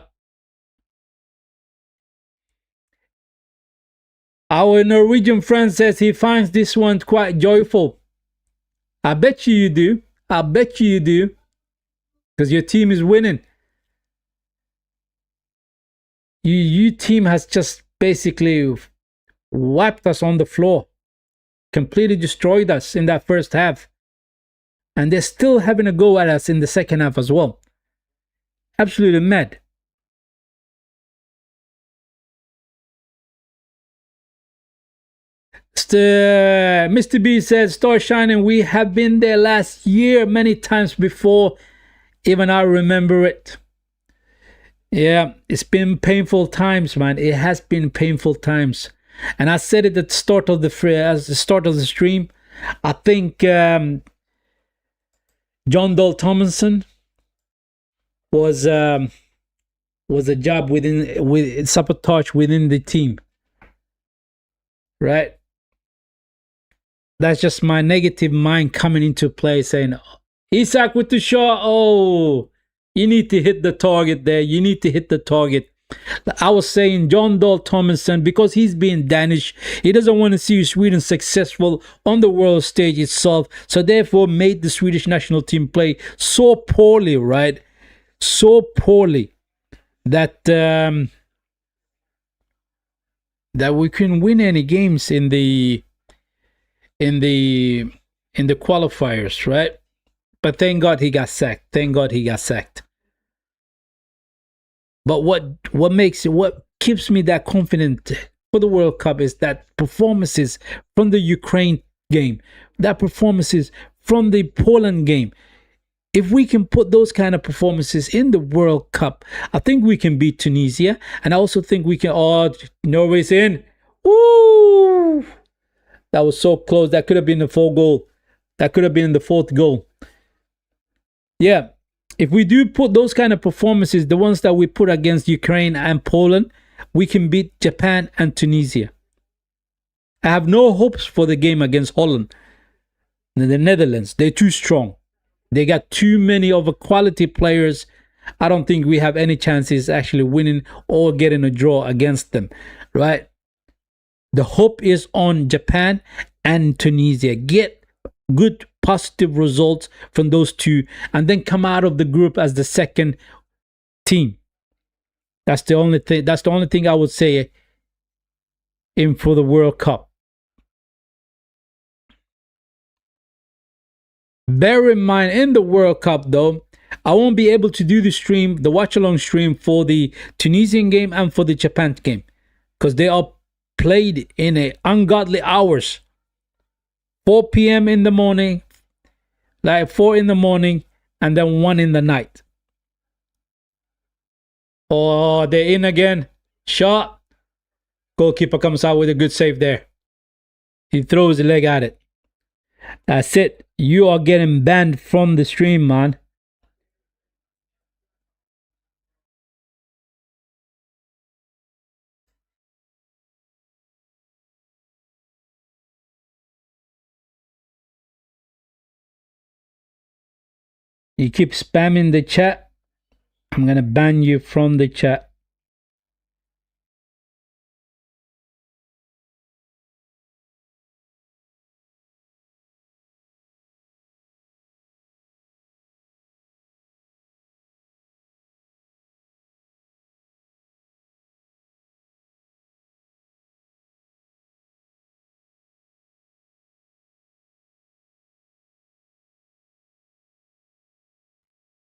Our Norwegian friend says he finds this one quite joyful. I bet you do. I bet you do. Because your team is winning. Your team has just basically wiped us on the floor. Completely destroyed us in that first half. And they're still having a go at us in the second half as well. Absolutely mad. Mr. B says, Star Shining, we have been there last year many times before. Even I remember it. Yeah, it's been painful times, man. It has been painful times. And I said it at the start of the stream. I think John Dahl Tomlinson was a job with sabotage within the team, right? That's just my negative mind coming into play, saying, Isak with the shot. Oh, you need to hit the target there. You need to hit the target. I was saying John Dahl Tomlinson, because he's being Danish, he doesn't want to see Sweden successful on the world stage itself. So therefore made the Swedish national team play so poorly, right? So poorly that that we couldn't win any games in the qualifiers, right? But thank God he got sacked. Thank God he got sacked. But what keeps me that confident for the World Cup is that performances from the Ukraine game, that performances from the Poland game. If we can put those kind of performances in the World Cup, I think we can beat Tunisia. And I also think we can... Oh, Norway's in. Woo! That was so close. That could have been the fourth goal. That could have been the fourth goal. Yeah. If we do put those kind of performances, the ones that we put against Ukraine and Poland, we can beat Japan and Tunisia. I have no hopes for the game against Holland. The Netherlands, they're too strong. They got too many of a quality players. I don't think we have any chances actually winning or getting a draw against them, right? The hope is on Japan and Tunisia. Get good positive results from those two and then come out of the group as the second team. That's the only thing I would say in for the World Cup. Bear in mind, in the World Cup though, I won't be able to do the watch along stream for the Tunisian game and for the Japan game, because they are played in a ungodly hours. 4 p.m. in the morning, like 4 in the morning, and then 1 in the night. Oh, they're in again. Shot. Goalkeeper comes out with a good save there. He throws the leg at it. That's it. You are getting banned from the stream, man. You keep spamming the chat, I'm gonna ban you from the chat.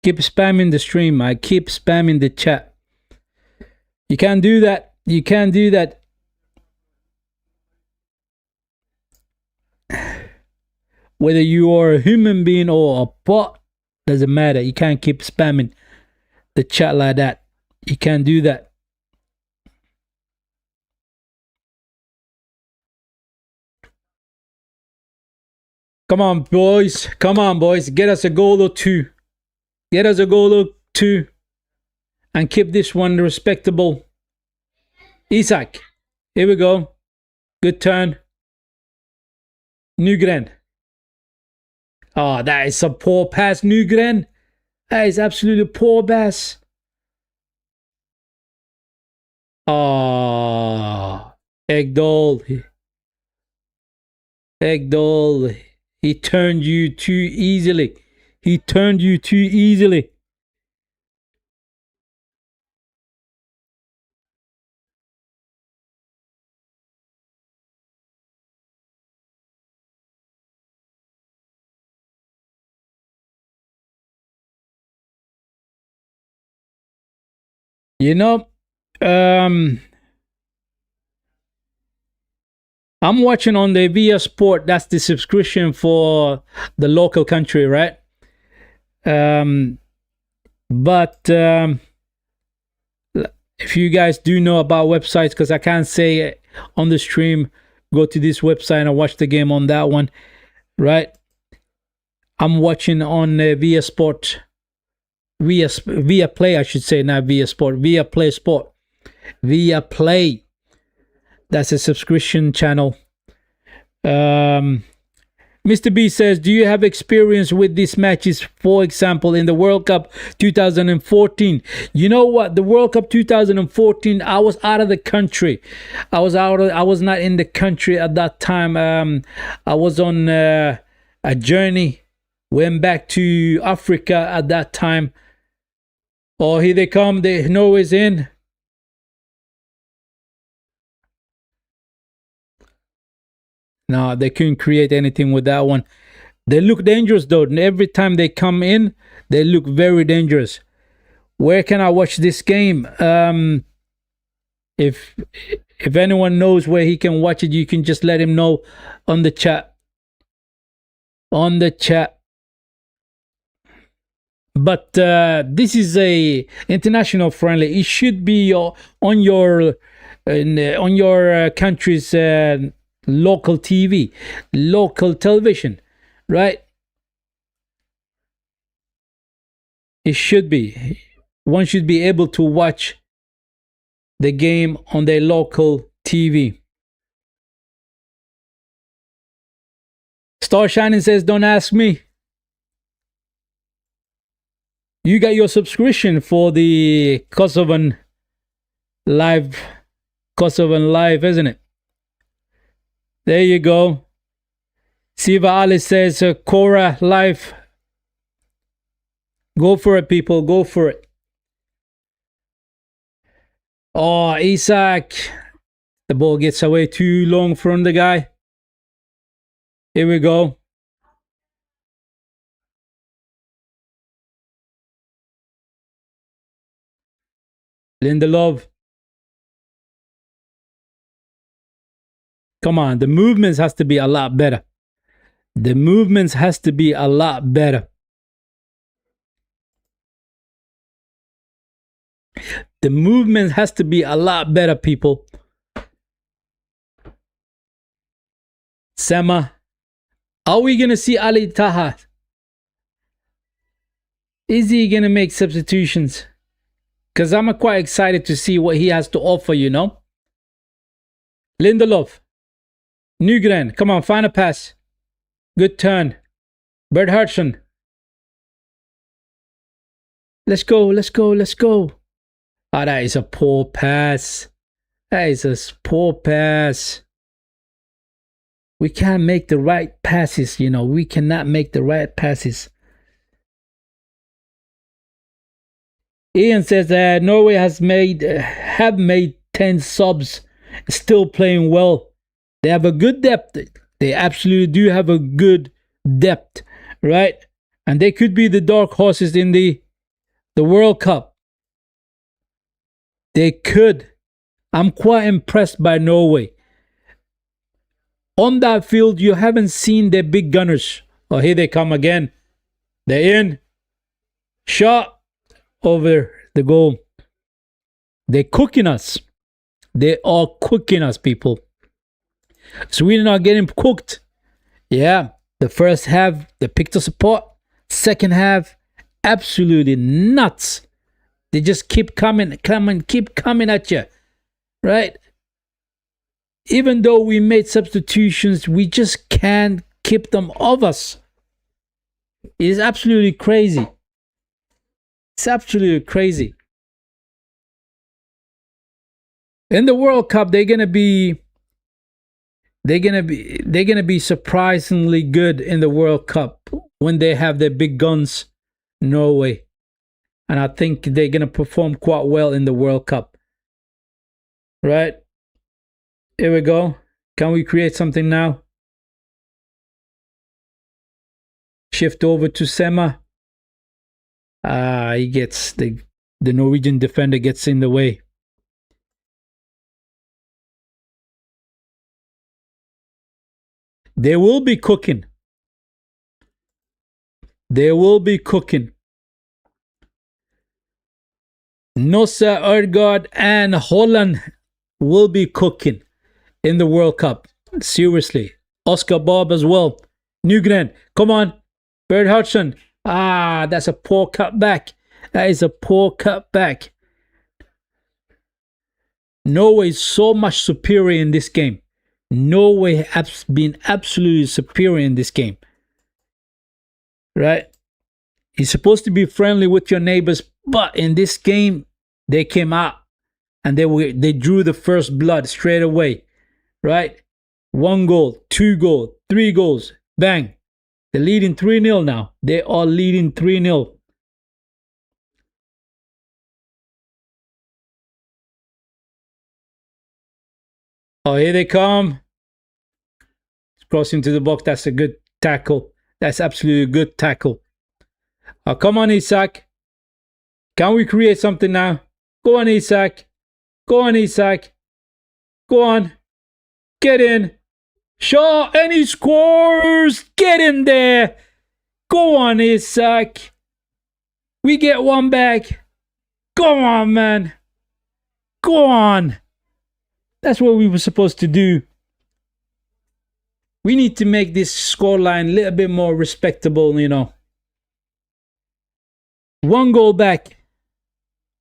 Keep spamming the stream. I keep spamming the chat. You can't do that. You can't do that. Whether you are a human being or a bot, doesn't matter. You can't keep spamming the chat like that. You can't do that. Come on, boys. Come on, boys. Get us a goal or two. Get us a goal or two. And keep this one respectable. Isak. Here we go. Good turn. Nygren. Oh, that is a poor pass, Nygren. That is absolutely poor pass. Oh, Ekdal. Ekdal. He turned you too easily. He turned you too easily. You know, I'm watching on the Via Sport. That's the subscription for the local country, right? But if you guys do know about websites, because I can't say on the stream, go to this website and watch the game on that one, right? I'm watching on Via Sport. Via Play, I should say, not Via Sport. Via Play Sport. Via Play. That's a subscription channel. Mr. B says, do you have experience with these matches, for example, in the World Cup 2014? You know what? The World Cup 2014, I was out of the country. I was not in the country at that time. I was on a journey. Went back to Africa at that time. Oh, here they come. Norway's in. No, they couldn't create anything with that one. They look dangerous, though. Every time they come in, they look very dangerous. Where can I watch this game? If anyone knows where he can watch it, you can just let him know on the chat. On the chat. But this is a international friendly. It should be on your country's local TV, local television, right? It should be. One should be able to watch the game on their local TV. Star Shining says, don't ask me. You got your subscription for the Kosovan live, isn't it? There you go. Siva Ali says, Cora live. Go for it, people. Go for it. Oh, Isak. The ball gets away too long from the guy. Here we go. Lindelof. Come on, the movements has to be a lot better. The movements has to be a lot better. The movement has to be a lot better, people. Sema. Are we going to see Ali Taha? Is he going to make substitutions? Because I'm quite excited to see what he has to offer, you know. Lindelof. Nygren. Come on, find a pass. Good turn. Bert Hudson. Let's go, let's go, let's go. Oh, that is a poor pass. That is a poor pass. We can't make the right passes, you know. We cannot make the right passes. Ian says that Norway have made 10 subs, still playing well. They have a good depth. They absolutely do have a good depth, right? And they could be the dark horses in the The World Cup. They could. I'm quite impressed by Norway. On that field, you haven't seen their big gunners. Oh, here they come again. They're in. Shot over the goal. They're cooking us. They are cooking us, people. Sweden are getting cooked. Yeah, the first half, they picked us apart. Second half, absolutely nuts. They just keep coming at you, right? Even though we made substitutions, we just can't keep them off us. It is absolutely crazy. It's absolutely crazy. In the World Cup, they're gonna be surprisingly good in the World Cup when they have their big guns, Norway. And I think they're gonna perform quite well in the World Cup. Right? Here we go. Can we create something now? Shift over to Sema. He gets the Norwegian defender gets in the way. They will be cooking. They will be cooking. Nossa, Ødegaard, and Holland will be cooking in the World Cup. Seriously. Oscar Bob as well. Nygren, come on. Bird Hudson. That's a poor cutback. That is a poor cutback. Norway is so much superior in this game. Norway has been absolutely superior in this game. Right? You're supposed to be friendly with your neighbors, but in this game, they came out and they drew the first blood straight away. Right? 1 goal, 2 goals, 3 goals. Bang. They're leading 3-0 now. They are leading 3-0. Oh, here they come. Crossing to the box. That's a good tackle. That's absolutely a good tackle. Oh, come on, Isak. Can we create something now? Go on, Isak. Go on, Isak. Go on. Get in. Shaw, and he scores. Get in there. Go on, Isak. We get one back. Go on, man. Go on. That's what we were supposed to do. We need to make this scoreline a little bit more respectable, you know. 1 goal back.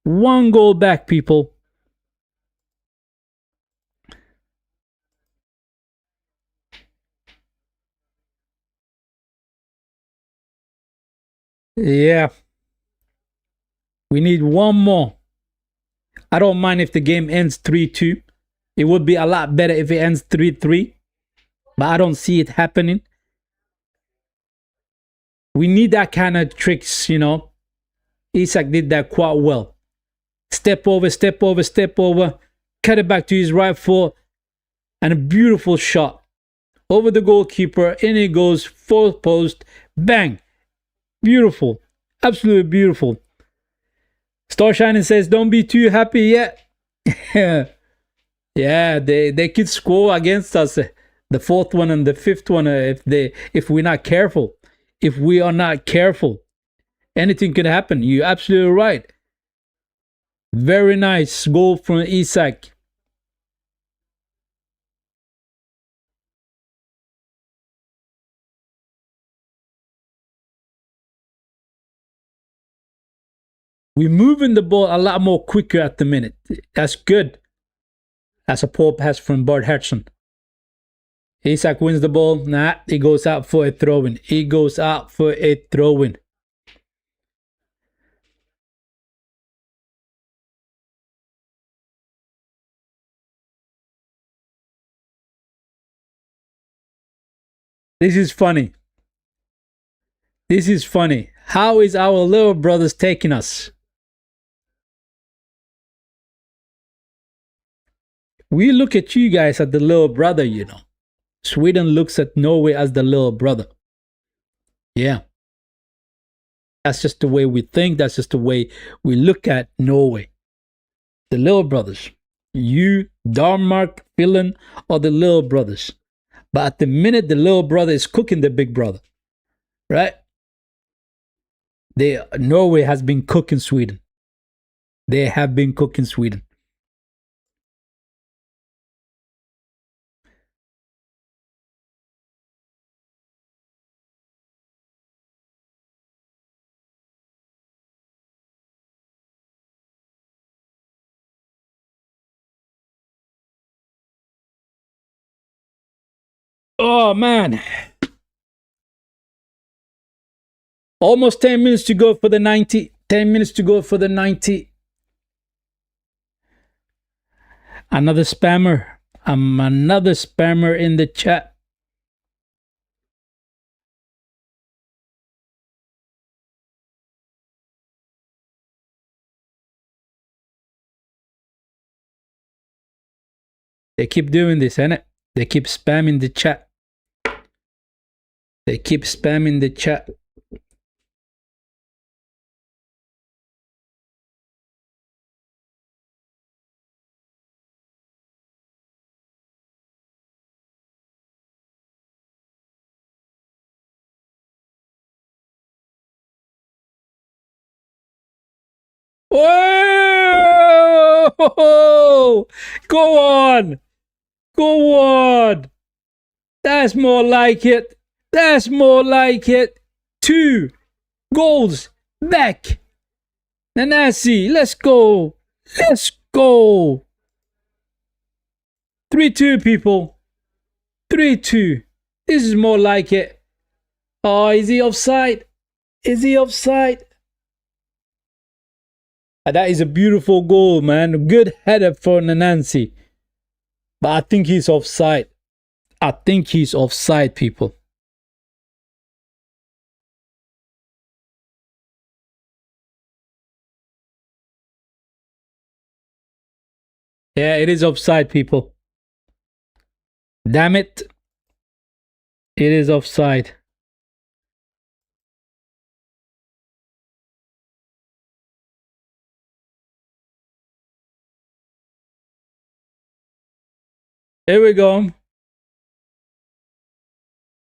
1 goal back, people. Yeah. We need 1 more. I don't mind if the game ends 3-2. It would be a lot better if it ends 3-3. But I don't see it happening. We need that kind of tricks, you know. Isak did that quite well. Step over, step over, step over. Cut it back to his right foot. And a beautiful shot. Over the goalkeeper. In it goes. 4th post. Bang. Beautiful. Absolutely beautiful. Star Shining says, don't be too happy yet. Yeah, they could score against us. The 4th one and the 5th one, if we're not careful. If we are not careful, anything could happen. You're absolutely right. Very nice goal from Isak. We're moving the ball a lot more quicker at the minute. That's good. That's a poor pass from Bart Hudson. Isak wins the ball. Nah, he goes out for a throw-in. He goes out for a throw-in. This is funny. This is funny. How is our little brothers taking us? We look at you guys as the little brother, you know. Sweden looks at Norway as the little brother. Yeah. That's just the way we think. That's just the way we look at Norway. The little brothers. You, Denmark, Finland are the little brothers. But at the minute, the little brother is cooking the big brother, right? Norway has been cooking Sweden. They have been cooking Sweden. Oh, man. Almost 10 minutes to go for the 90. 10 minutes to go for the 90. Another spammer. Another spammer in the chat. They keep doing this, innit? They keep spamming the chat. They keep spamming the chat. Whoa! Go on! Go on! That's more like it. That's more like it. 2 goals back. Nanasi, let's go. Let's go. 3-2, people. 3-2. This is more like it. Oh, is he offside? Is he offside? That is a beautiful goal, man. Good header for Nanasi. But I think he's offside. I think he's offside, people. Yeah, it is offside, people. Damn it. It is offside. Here we go.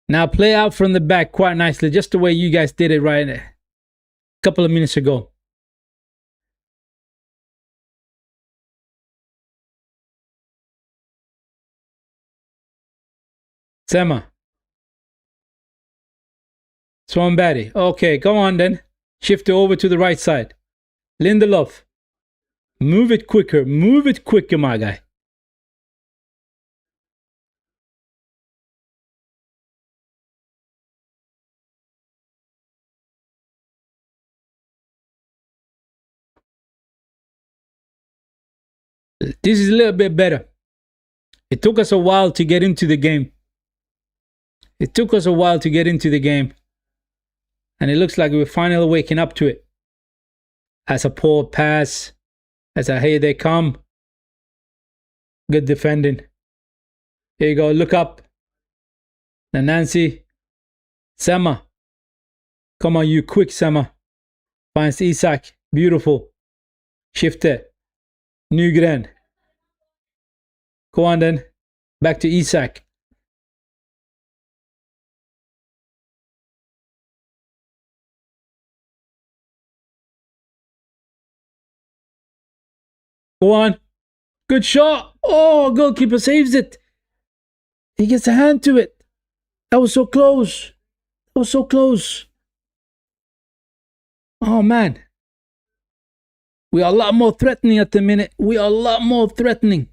Now play out from the back quite nicely, just the way you guys did it right a couple of minutes ago. Sema. Swanberry. Okay, go on then. Shift it over to the right side. Lindelof. Move it quicker. Move it quicker, my guy. This is a little bit better. It took us a while to get into the game. It took us a while to get into the game. And it looks like we're finally waking up to it. As a poor pass. As a here they come. Good defending. Here you go. Look up. Nancy. Sema. Come on, you quick, Sema. Finds Isak. Beautiful. Shift it. Nygren. Go on then. Back to Isak. Go on. Good shot. Oh, goalkeeper saves it. He gets a hand to it. That was so close. That was so close. Oh, man. We are a lot more threatening at the minute. We are a lot more threatening.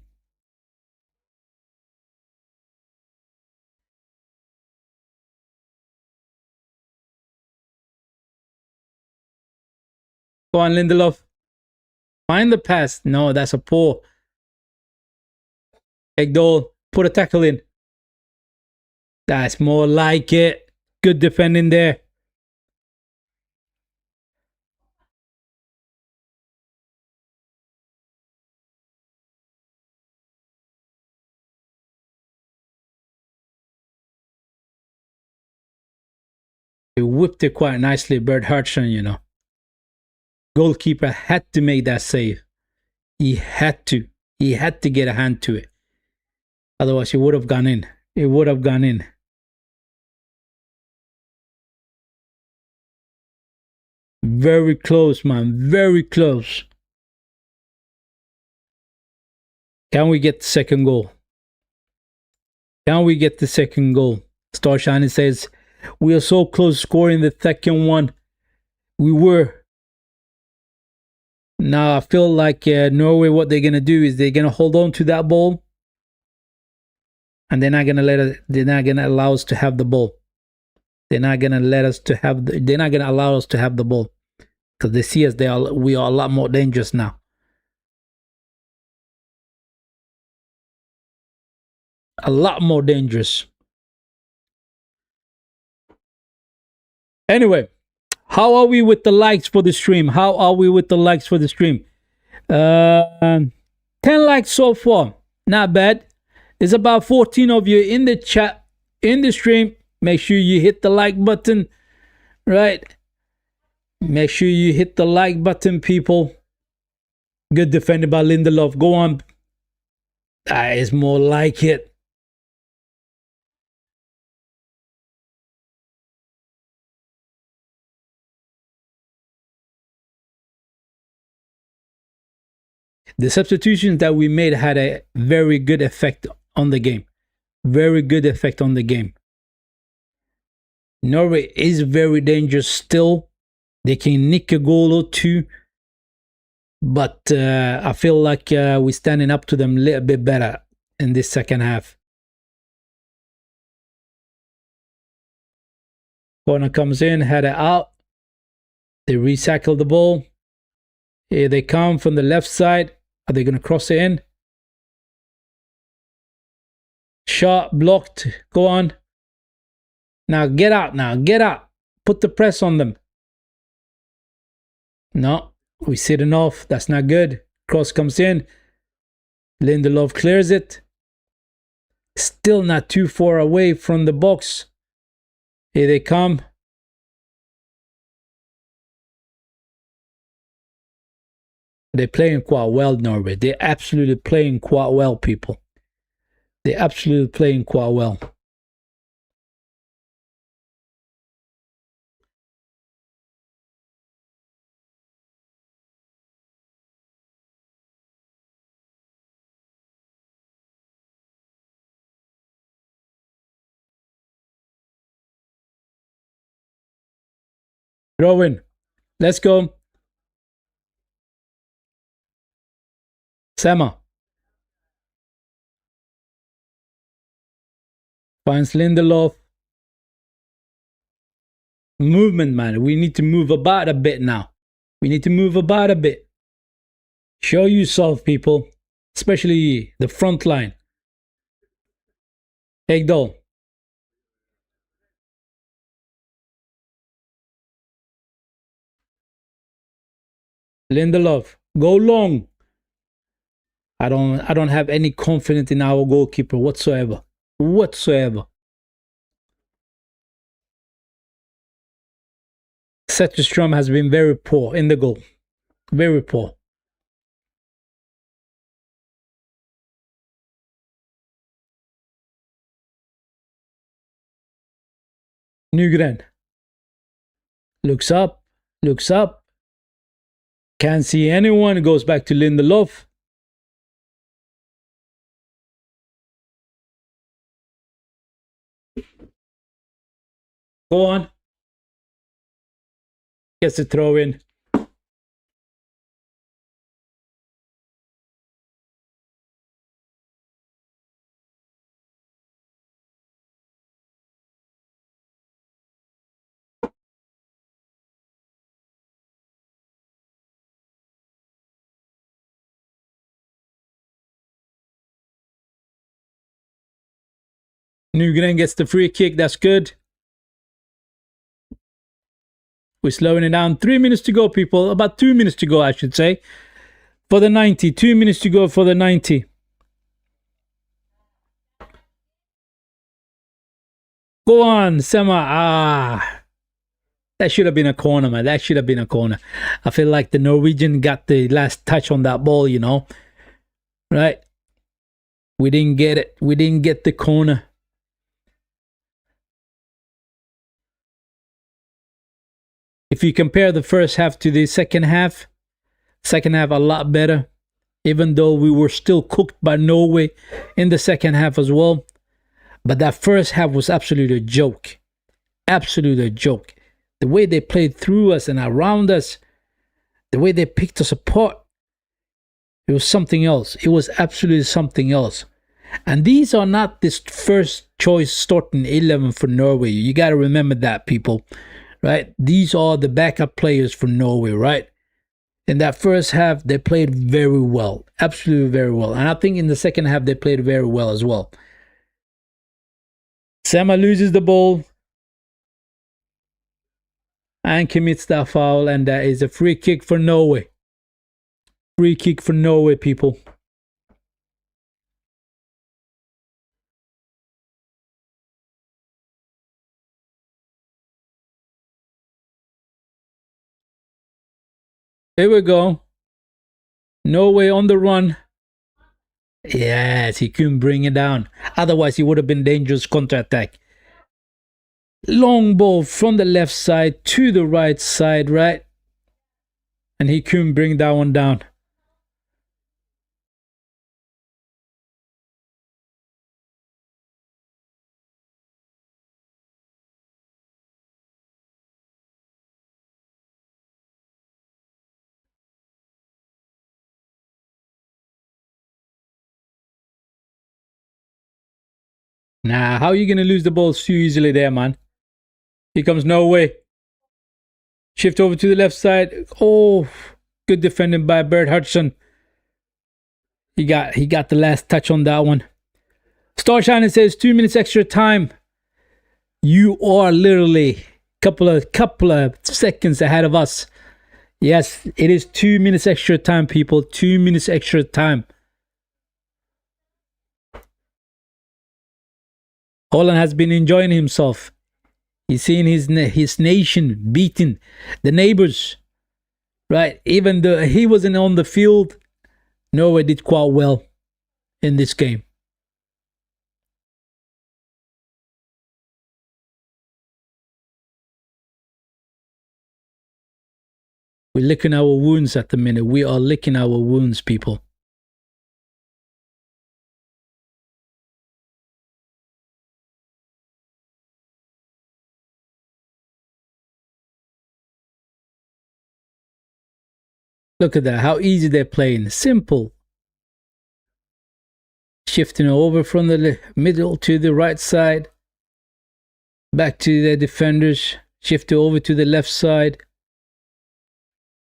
Go on, Lindelof. Find the pass. No, that's a poor. Ekdal, put a tackle in. That's more like it. Good defending there. He whipped it quite nicely, Bert Hudson, you know. Goalkeeper had to make that save. He had to. He had to get a hand to it. Otherwise, he would have gone in. It would have gone in. Very close, man. Very close. Can we get the second goal? Can we get the second goal? Starshine says, we are so close scoring the second one. We were. Now I feel like Norway, what they're gonna do is they're gonna hold on to that ball, and they're not gonna let it. They're not gonna allow us to have the ball. They're not gonna let us to have. They're not gonna allow us to have the ball because they see us. We are a lot more dangerous now. A lot more dangerous. Anyway, how are we with the likes for the stream? How are we with the likes for the stream? 10 likes so far. Not bad. There's about 14 of you in the chat, in the stream. Make sure you hit the like button, right? Make sure you hit the like button, people. Good defended by Lindelof. Go on. That is more like it. The substitutions that we made had a very good effect on the game. Very good effect on the game. Norway is very dangerous still. They can nick a goal or two. But I feel like we're standing up to them a little bit better in this second half. Corner comes in, header out. They recycle the ball. Here they come from the left side. Are they going to cross it in? Shot blocked. Go on. Now get out now. Get out. Put the press on them. No. We sit it off. That's not good. Cross comes in. Lindelof clears it. Still not too far away from the box. Here they come. They're playing quite well, Norway. They're absolutely playing quite well, people. They're absolutely playing quite well. Throw in. Let's go. Sema. Finds Lindelof. Movement, man. We need to move about a bit now. We need to move about a bit. Show yourself, people. Especially the front line. Egdal. Lindelof. Go long. I don't have any confidence in our goalkeeper whatsoever. Whatsoever. Zetterstrom has been very poor in the goal. Very poor. Nygren. Looks up. Looks up. Can't see anyone. Goes back to Lindelof. Go on. Gets a throw in. Nygren gets the free kick. That's good. We're slowing it down. 3 minutes to go, people. About 2 minutes to go, I should say. For the 90. 2 minutes to go for the 90. Go on, Sema. That should have been a corner, man. That should have been a corner. I feel like the Norwegian got the last touch on that ball, you know. Right? We didn't get it. We didn't get the corner. If you compare the first half to the second half a lot better. Even though we were still cooked by Norway in the second half as well. But that first half was absolutely a joke. Absolutely a joke. The way they played through us and around us, the way they picked us apart, it was something else. It was absolutely something else. And these are not this first choice starting 11 for Norway. You got to remember that, people. Right? These are the backup players for Norway, right? In that first half, they played very well. Absolutely very well. And I think in the second half, they played very well as well. Sama loses the ball and commits that foul, and that is a free kick for Norway. Free kick for Norway, people. Here we go. Norway on the run. Yes, he couldn't bring it down. Otherwise, he would have been dangerous counter-attack. Long ball from the left side to the right side, right? And he couldn't bring that one down. Nah, how are you going to lose the ball so easily there, man? Here comes Norway. Shift over to the left side. Oh, good defending by Bert Hudson. He got the last touch on that one. Starshine says 2 minutes extra time. You are literally couple of seconds ahead of us. Yes, it is 2 minutes extra time, people. 2 minutes extra time. Holland has been enjoying himself. He's seeing his nation beating the neighbors, right? Even though he wasn't on the field, Norway did quite well in this game. We're licking our wounds at the minute. We are licking our wounds, people. Look at that, how easy they're playing. Simple. Shifting over from the middle to the right side. Back to their defenders. Shift over to the left side.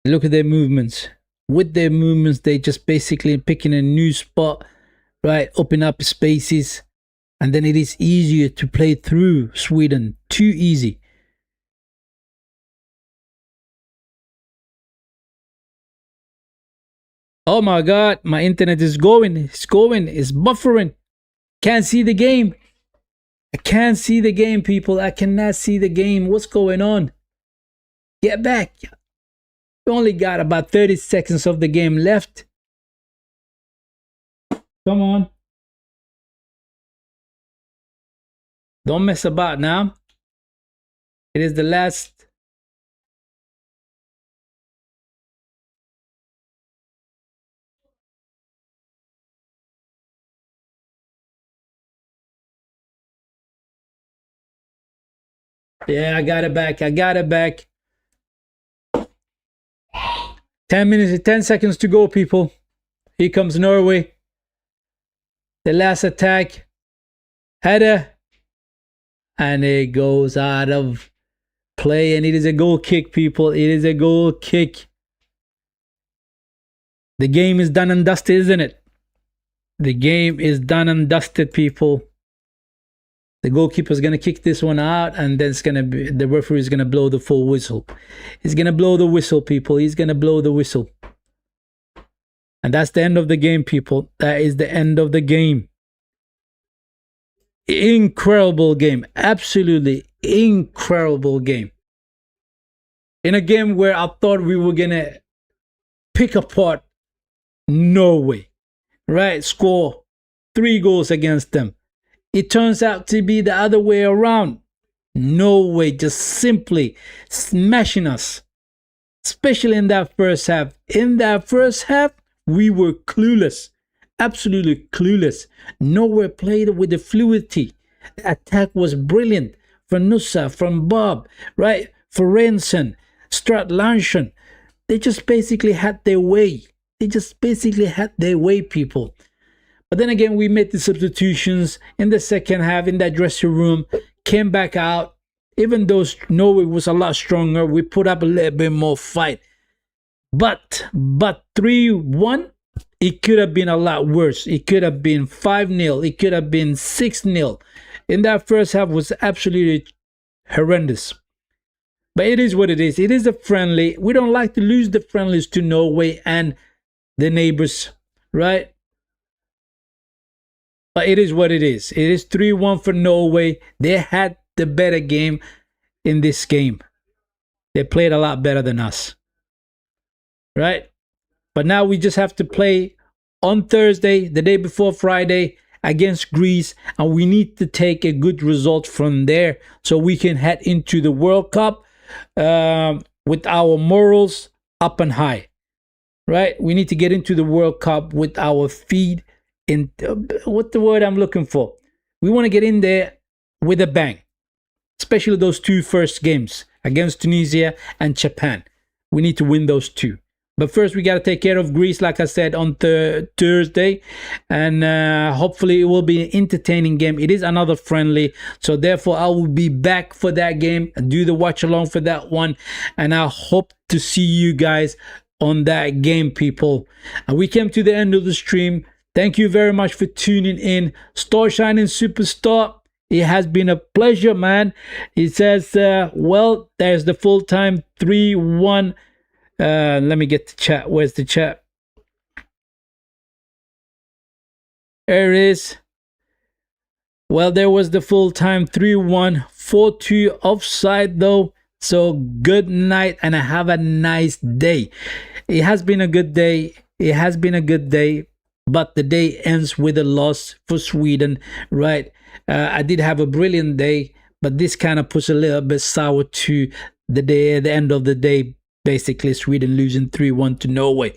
Look at their movements. With their movements, they just basically picking a new spot, right? Open up spaces. And then it is easier to play through Sweden. Too easy. Oh my God, my internet is going. It's going. It's buffering. Can't see the game. I can't see the game, people. I cannot see the game. What's going on? Get back. We only got about 30 seconds of the game left. Come on. Don't mess about now. It is the last. Yeah, I got it back. I got it back. 10 minutes, 10 seconds to go, people. Here comes Norway. The last attack. Header. And it goes out of play. And it is a goal kick, people. It is a goal kick. The game is done and dusted, isn't it? The game is done and dusted, people. The goalkeeper is going to kick this one out, and then it's going to be, the referee is going to blow the full whistle. He's going to blow the whistle, people. He's going to blow the whistle. And that's the end of the game, people. That is the end of the game. Incredible game. Absolutely incredible game. in a game where I thought we were gonna pick apart Norway, right? Score 3 goals against them. It turns out to be the other way around. Norway just simply smashing us, especially in that first half. In that first half, we were clueless, absolutely clueless. Norway played with the fluidity. The attack was brilliant from Nusa, from Bob, right? Forensen, Stratlansson. They just basically had their way. They just basically had their way, people. But then again, we made the substitutions in the second half in that dressing room, came back out. Even though Norway was a lot stronger, we put up a little bit more fight. But 3-1, it could have been a lot worse. It could have been 5-0. It could have been 6-0. In that first half was absolutely horrendous. But it is what it is. It is a friendly. We don't like to lose the friendlies to Norway and the neighbors, right? But it is what it is. It is 3-1 for Norway. They had the better game in this game. They played a lot better than us, right? But now we just have to play on Thursday, the day before Friday, against Greece, and we need to take a good result from there so we can head into the World Cup with our morals up and high, right? We need to get into the World Cup with our feet in, what the word I'm looking for? We want to get in there with a bang, especially those 2 first games against Tunisia and Japan. We need to win those 2. But first, we got to take care of Greece, like I said, on Thursday. And hopefully, it will be an entertaining game. It is another friendly. So, therefore, I will be back for that game and do the watch along for that one. And I hope to see you guys on that game, people. And we came to the end of the stream. Thank you very much for tuning in. Star Shining Superstar. It has been a pleasure, man. It says, well, there's the full-time 3-1. Let me get the chat. Where's the chat? There it is. Well, there was the full-time 3-1, 4-2 offside though. So good night and have a nice day. It has been a good day. It has been a good day. But the day ends with a loss for Sweden, right? I did have a brilliant day, but this kind of puts a little bit sour to the day, the end of the day. Basically, Sweden losing 3-1 to Norway.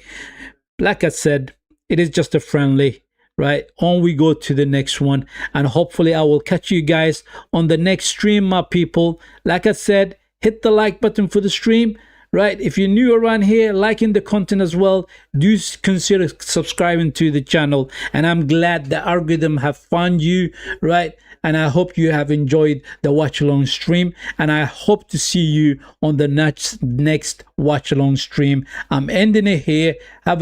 Like I said, it is just a friendly, right? On we go to the next one. And hopefully, I will catch you guys on the next stream, my people. Like I said, hit the like button for the stream. Right, if you're new around here, liking the content as well, do consider subscribing to the channel. And I'm glad the algorithm have found you, right? And I hope you have enjoyed the watch along stream. And I hope to see you on the next watch along stream. I'm ending it here. Have a